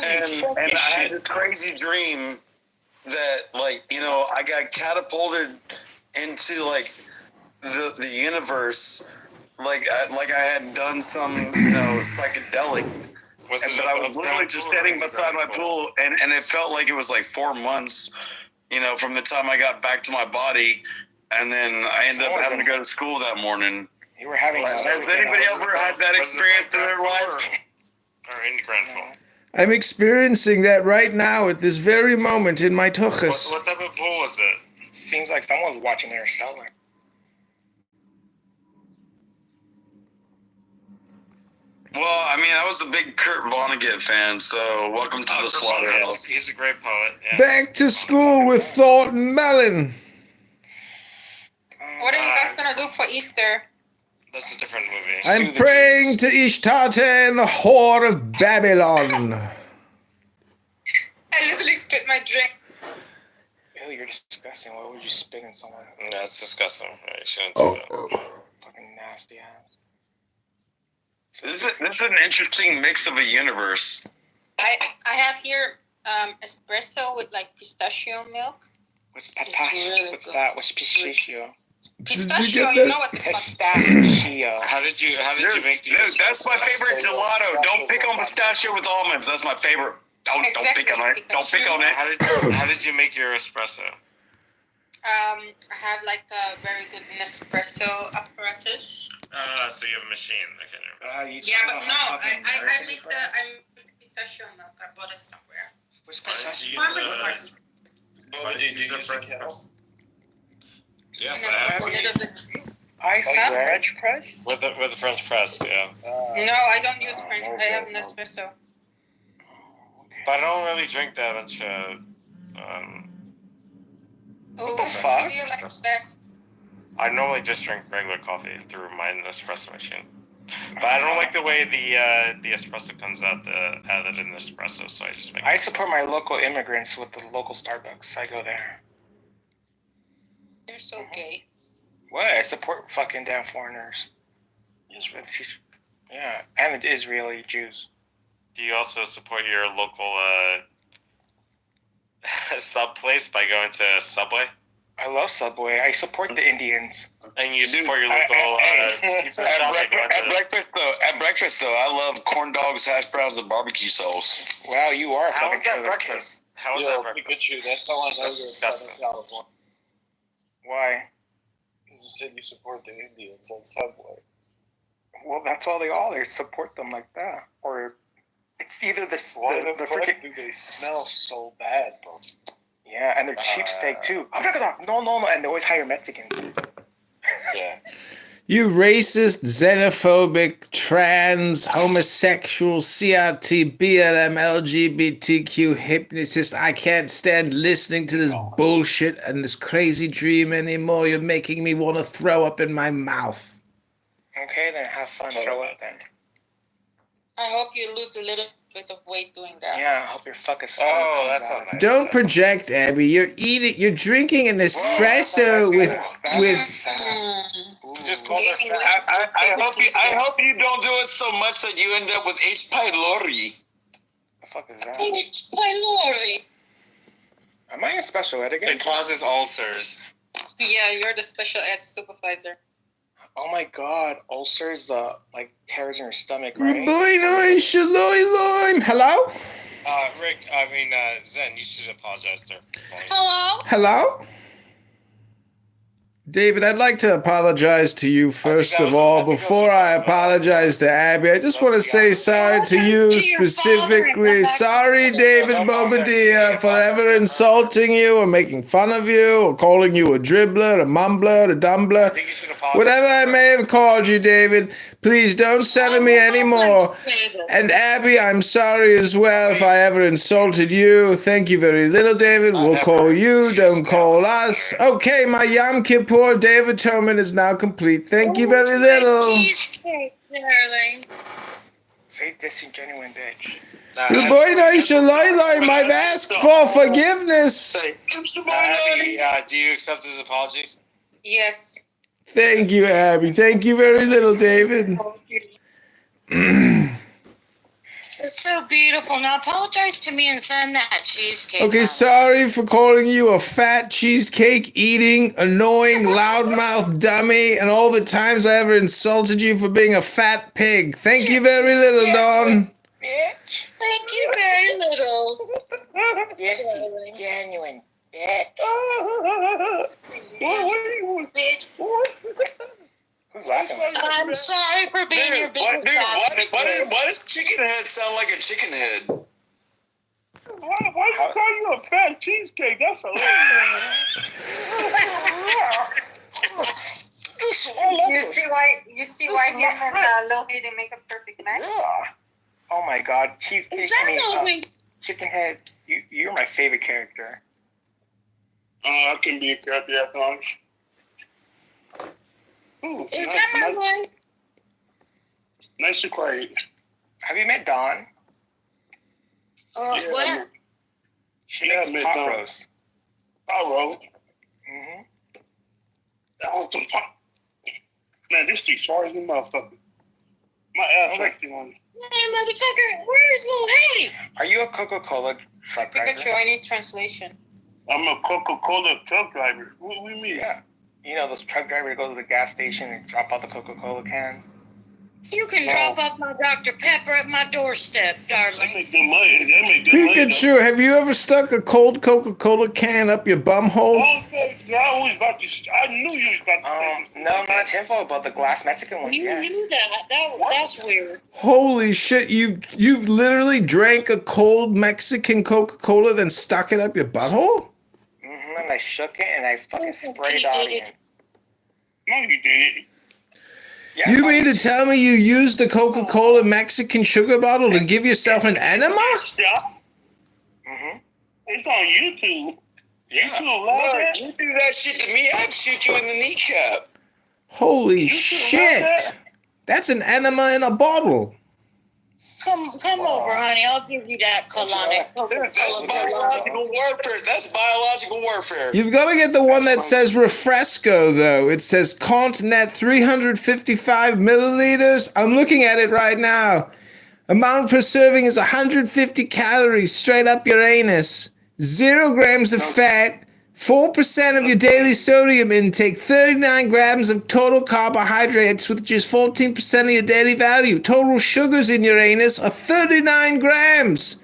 Speaker 2: and I had this crazy dream that, like, you know, I got catapulted into like the universe, like I had done some, you know, psychedelic. But I was literally just standing beside my pool, and it felt like it was like 4 months, you know, from the time I got back to my body, and then I ended up having to go to school that morning.
Speaker 3: You were having.
Speaker 2: Has anybody ever had that experience in their life?
Speaker 10: Or in Grenfell?
Speaker 4: I'm experiencing that right now at this very moment in my tuchus.
Speaker 10: What type of pool was it?
Speaker 3: Seems like someone's watching Interstellar.
Speaker 2: Well, I mean, I was a big Kurt Vonnegut fan, so welcome to the slaughterhouse.
Speaker 10: He's a great poet. Yeah.
Speaker 4: Back to school with Thornton Mellon.
Speaker 6: Easter.
Speaker 10: That's a different movie.
Speaker 4: I'm praying to Ishtar and the whore of Babylon.
Speaker 6: I literally spit my drink.
Speaker 3: Ew, you're disgusting. Why would you spit in someone?
Speaker 10: That's disgusting. Right, you shouldn't do that.
Speaker 3: Fucking nasty ass.
Speaker 2: This is an interesting mix of a universe.
Speaker 6: I have here espresso with like pistachio milk.
Speaker 3: What's
Speaker 6: It's
Speaker 3: pistachio?
Speaker 6: really
Speaker 3: What's
Speaker 6: good.
Speaker 3: that? What's pistachio?
Speaker 6: Pistachio,
Speaker 4: get
Speaker 6: you
Speaker 4: that?
Speaker 6: know what the fuck?
Speaker 3: Pistachio.
Speaker 10: How did you make
Speaker 2: Dude, that's my favorite gelato. Don't pick on pistachio with almonds. That's my favorite. Don't pick on it. Don't pick on it.
Speaker 10: How did you make your espresso?
Speaker 6: I have like a very good Nespresso apparatus.
Speaker 10: So you have a machine. Okay.
Speaker 6: Yeah, but no, I make the pistachio milk. I bought it somewhere.
Speaker 3: What's
Speaker 10: pistachio?
Speaker 6: Farmer's market.
Speaker 10: What did you use a French press? Yeah,
Speaker 6: And I put a little bit.
Speaker 3: I
Speaker 6: Huh?
Speaker 3: French press?
Speaker 10: with a French press, yeah.
Speaker 6: No, I don't use French. I have Nespresso.
Speaker 10: But I don't really drink that much.
Speaker 6: Oh,
Speaker 3: the
Speaker 6: which
Speaker 3: fuck?
Speaker 6: one do you like best?
Speaker 10: I normally just drink regular coffee through my espresso machine. But I don't like the way the espresso comes out added in the espresso, so I just make.
Speaker 3: I support my local immigrants with the local Starbucks. I go there.
Speaker 6: They're so gay.
Speaker 3: What? I support fucking damn foreigners. Yeah, and the Israeli Jews.
Speaker 10: Do you also support your local sub place by going to Subway?
Speaker 3: I love Subway. I support the Indians.
Speaker 10: And you support your local pizza shop by going to...
Speaker 2: At breakfast though, I love corn dogs, hash browns, and barbecue sauce.
Speaker 3: Wow, you are a
Speaker 10: How
Speaker 3: fucking
Speaker 10: is that
Speaker 3: killer.
Speaker 10: breakfast? How is that breakfast?
Speaker 5: That's how I know
Speaker 10: That's
Speaker 5: you're
Speaker 10: disgusting.
Speaker 5: from California.
Speaker 3: Why?
Speaker 5: Because you said you support the Indians on Subway.
Speaker 3: Well, that's all they all. They support them like that. Or it's either this.
Speaker 5: Why
Speaker 3: the
Speaker 5: the fuck
Speaker 3: freaking.
Speaker 5: do they smell so bad, bro?
Speaker 3: Yeah, and they're cheapsteak too. No, and they always hire Mexicans.
Speaker 5: Yeah.
Speaker 4: You racist, xenophobic, trans, homosexual, CRT, BLM, LGBTQ hypnotist. I can't stand listening to this bullshit and this crazy dream anymore. You're making me want to throw up in my mouth.
Speaker 3: Okay, then have fun. Throw up then.
Speaker 6: I hope you lose a little bit of weight doing that.
Speaker 3: Yeah, I hope your fucking stomach
Speaker 10: Oh,
Speaker 3: comes
Speaker 10: that's
Speaker 3: out.
Speaker 10: not nice.
Speaker 4: Don't project, Abby. You're drinking an espresso with
Speaker 10: Just call it
Speaker 2: I hope you don't do it so much that you end up with H. pylori.
Speaker 3: The fuck is that?
Speaker 11: It's pylori.
Speaker 3: Am I in special ed again?
Speaker 10: It causes ulcers.
Speaker 6: Yeah, you're the special ed supervisor.
Speaker 3: Oh my god, ulcers, like tears in your stomach, right?
Speaker 4: Boy, no, shaloi. Hello?
Speaker 10: Rick, Zen, you should apologize to her.
Speaker 11: Hello?
Speaker 4: Hello? David, I'd like to apologize to you first of all. Before I apologize to Abby, I just want to say sorry to you specifically. Sorry, David Bobadilla, for ever insulting you or making fun of you or calling you a dribbler, a mumbler, a dumbler.
Speaker 10: I think you should apologize.
Speaker 4: Whatever I may have called you, David, please don't send me anymore. And Abby, I'm sorry as well if I ever insulted you. Thank you very little, David. We'll call you, don't call us. Okay, my Yom Kippur David Toman is now complete. Thank you very little.
Speaker 11: Cheesecake, darling.
Speaker 3: Say disingenuine bitch.
Speaker 4: The boy I've asked for forgiveness.
Speaker 10: Abby, do you accept his apology?
Speaker 6: Yes.
Speaker 4: Thank you, Abby. Thank you very little, David.
Speaker 11: It's so beautiful. Now apologize to me and send that cheesecake.
Speaker 4: Okay,
Speaker 11: out.
Speaker 4: sorry for calling you a fat cheesecake eating, annoying, loudmouth dummy, and all the times I ever insulted you for being a fat pig. Thank you very little, Dawn.
Speaker 3: Bitch.
Speaker 11: Thank you very little.
Speaker 3: Disingenuine bitch.
Speaker 11: Bitch.
Speaker 3: Who's laughing?
Speaker 11: I'm sorry for being your biggest advocate.
Speaker 2: Why does chicken head sound like a chicken head?
Speaker 5: Why you call you a fat cheesecake? That's hilarious.
Speaker 6: You see why him and Lil Haiti make a perfect match?
Speaker 3: Yeah. Oh my god, cheesecake.
Speaker 11: Exactly.
Speaker 3: Chicken head. You're my favorite character.
Speaker 5: I can be a character at times.
Speaker 3: Ooh,
Speaker 11: Is that my one?
Speaker 12: Nice and quiet.
Speaker 3: Have you met Dawn?
Speaker 12: Yeah,
Speaker 11: What?
Speaker 3: She
Speaker 12: Yeah,
Speaker 3: makes
Speaker 12: I met
Speaker 3: pot
Speaker 12: Dawn.
Speaker 3: roast.
Speaker 12: Hello.
Speaker 3: Mm-hmm.
Speaker 12: That was some pop. Man, this thing's far as the motherfucker. My ass actually on.
Speaker 11: Hey, motherfucker, where's Lil Haiti?
Speaker 3: Are you a Coca-Cola truck driver?
Speaker 6: Pikachu, I need translation.
Speaker 12: I'm a Coca-Cola truck driver. What do you mean?
Speaker 3: Yeah. You know those truck drivers go to the gas station and drop out the Coca-Cola cans?
Speaker 11: You can drop off my Dr. Pepper at my doorstep,
Speaker 12: They
Speaker 11: darling.
Speaker 12: make good money. They make good money.
Speaker 4: Pikachu, have you ever stuck a cold Coca-Cola can up your bum hole?
Speaker 12: Okay, I was about to. I knew you was about to. say
Speaker 3: No, not tenfold, but the glass Mexican one,
Speaker 11: You
Speaker 3: yes.
Speaker 11: knew that. That's weird.
Speaker 4: Holy shit, you've literally drank a cold Mexican Coca-Cola, then stuck it up your butthole?
Speaker 3: Mm-hmm, and I shook it and I fucking
Speaker 11: Listen,
Speaker 3: sprayed
Speaker 11: Pete
Speaker 3: the
Speaker 11: did it.
Speaker 3: audience.
Speaker 12: No, you didn't.
Speaker 3: Yeah,
Speaker 4: You
Speaker 3: I
Speaker 4: mean to tell me you used the Coca-Cola Mexican sugar bottle to give yourself an enema?
Speaker 3: Mm-hmm.
Speaker 12: It's on YouTube.
Speaker 3: Yeah.
Speaker 12: YouTube live.
Speaker 2: Look, you do that shit to me, I'd shoot you in the kneecap.
Speaker 4: Holy shit. That's an enema in a bottle.
Speaker 11: Come over, honey. I'll give you that colonic.
Speaker 2: That's biological warfare. That's biological warfare.
Speaker 4: You've got to get the one that says Refresco, though. It says Continent 355 milliliters. I'm looking at it right now. Amount per serving is 150 calories straight up your anus. 0 grams of fat. 4% of your daily sodium intake, 39 grams of total carbohydrates, with just 14% of your daily value. Total sugars in your anus are 39 grams.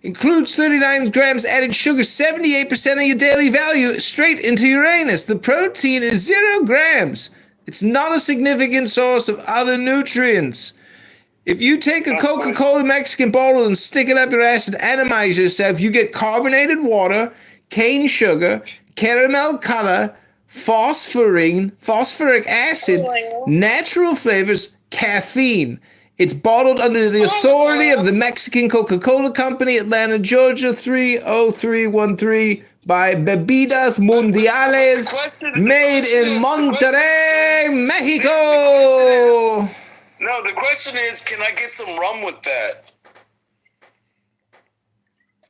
Speaker 4: Includes 39 grams added sugar, 78% of your daily value straight into your anus. The protein is 0 grams. It's not a significant source of other nutrients. If you take a Coca-Cola Mexican bottle and stick it up your ass and enemize yourself, you get carbonated water, cane sugar, caramel color, phosphoric acid, natural flavors, caffeine. It's bottled under the authority of the Mexican Coca-Cola Company, Atlanta, Georgia, 30313 by Bebidas Mundiales, made in Monterrey, Mexico.
Speaker 2: No, the question is, can I get some rum with that?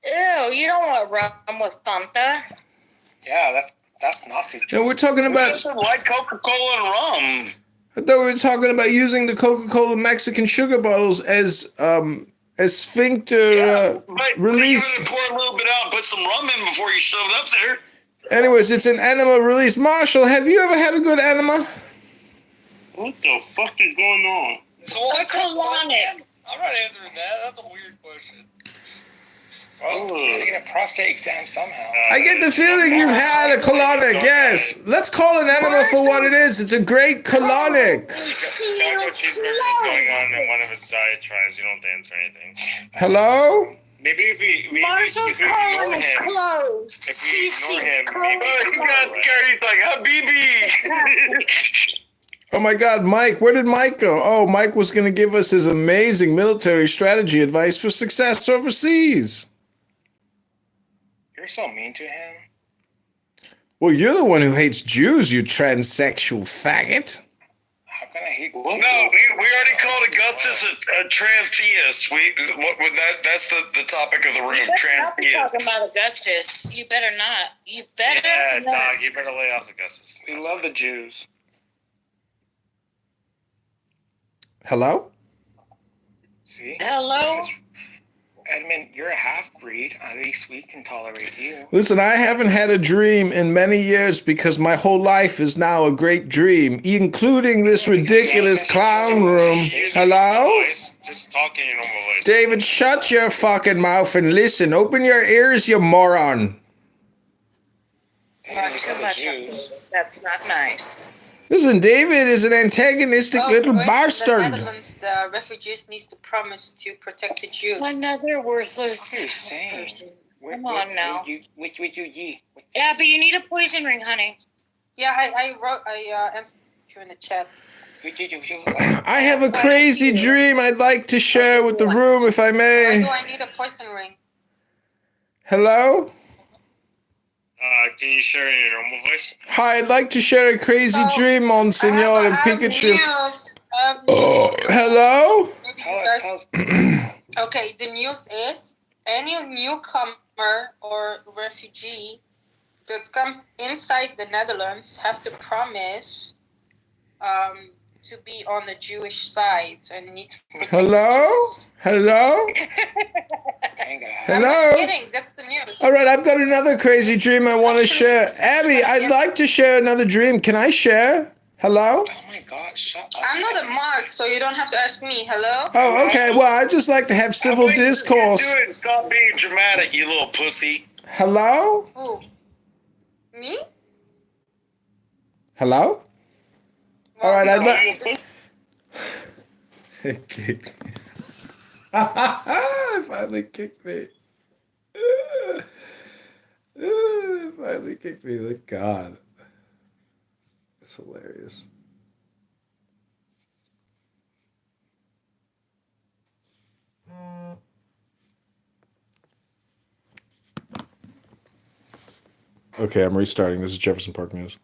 Speaker 11: Ew, you don't want rum with Fanta.
Speaker 3: Yeah, that's Nazi.
Speaker 4: No, we're talking
Speaker 2: Who
Speaker 4: about.
Speaker 2: doesn't like Coca-Cola and rum?
Speaker 4: I thought we were talking about using the Coca-Cola Mexican sugar bottles as sphincter
Speaker 2: But
Speaker 4: release.
Speaker 2: you're gonna pour a little bit out and put some rum in before you shove it up there.
Speaker 4: Anyways, it's an enema release. Marshall, have you ever had a good enema?
Speaker 12: What the fuck is going on?
Speaker 11: A colonic.
Speaker 7: I'm not answering that. That's a weird question.
Speaker 3: Well, you gotta get a prostate exam somehow.
Speaker 4: I get the feeling you've had a colonic, yes. Let's call an enema for what it is. It's a great colonic.
Speaker 10: Taco cheeseburger is going on in one of his diatribes. You don't have to answer anything.
Speaker 4: Hello?
Speaker 10: Maybe if we
Speaker 11: Marshall's
Speaker 10: ignore
Speaker 11: colon is
Speaker 10: him,
Speaker 11: closed.
Speaker 10: if we ignore him, maybe
Speaker 2: He got scared. He's like, Habibi.
Speaker 4: Oh my God, Mike, where did Mike go? Oh, Mike was going to give us his amazing military strategy advice for success overseas.
Speaker 3: You're so mean to him.
Speaker 4: Well, you're the one who hates Jews, you transsexual faggot.
Speaker 3: How can I hate?
Speaker 2: No, we already called Augustus a transtheist. That's the topic of the room.
Speaker 11: Talking
Speaker 2: Transtheist.
Speaker 11: about Augustus. You better not. You better
Speaker 10: yeah,
Speaker 11: not.
Speaker 10: dog, you better lay off Augustus.
Speaker 3: We love the Jews.
Speaker 4: Hello?
Speaker 3: See?
Speaker 11: Hello?
Speaker 3: Edmund, you're a half-breed. At least we can tolerate you.
Speaker 4: Listen, I haven't had a dream in many years because my whole life is now a great dream, including this ridiculous clown room. Hello?
Speaker 10: Just talk in your normal voice.
Speaker 4: David, shut your fucking mouth and listen. Open your ears, you moron.
Speaker 11: Not too much. That's not nice.
Speaker 4: Listen, David is an antagonistic little
Speaker 6: The
Speaker 4: bastard.
Speaker 6: Netherlands, the refugees needs to promise to protect the Jews.
Speaker 11: Another worthless
Speaker 3: What are you saying?
Speaker 11: person. Come on now.
Speaker 3: Which you ye?
Speaker 11: Abby, you need a poison ring, honey.
Speaker 6: Yeah, I answered you in the chat.
Speaker 4: I have a crazy dream I'd like to share with the room, if I
Speaker 6: Why
Speaker 4: may.
Speaker 6: do I need a poison ring?
Speaker 4: Hello?
Speaker 10: Can you share in your normal voice?
Speaker 4: Hi, I'd like to share a crazy dream, Monsignor and Pikachu. Oh, hello?
Speaker 6: Okay, the news is any newcomer or refugee that comes inside the Netherlands have to promise to be on the Jewish side and need to protect
Speaker 4: Hello? Hello?
Speaker 6: I'm
Speaker 4: Hello?
Speaker 6: not kidding, that's the news.
Speaker 4: All right, I've got another crazy dream I want to share. Abby, I'd like to share another dream. Can I share? Hello?
Speaker 3: Oh my god, shut up.
Speaker 6: I'm not a mod, so you don't have to ask me. Hello?
Speaker 4: Oh, okay. Well, I'd just like to have civil discourse.
Speaker 2: Do it. Stop being dramatic, you little pussy.
Speaker 4: Hello?
Speaker 6: Who? Me?
Speaker 4: Hello? All right, I'd like...
Speaker 12: You
Speaker 4: It kicked me. It finally kicked me. It finally kicked me. Thank God. It's hilarious. Okay, I'm restarting. This is Jefferson Park News.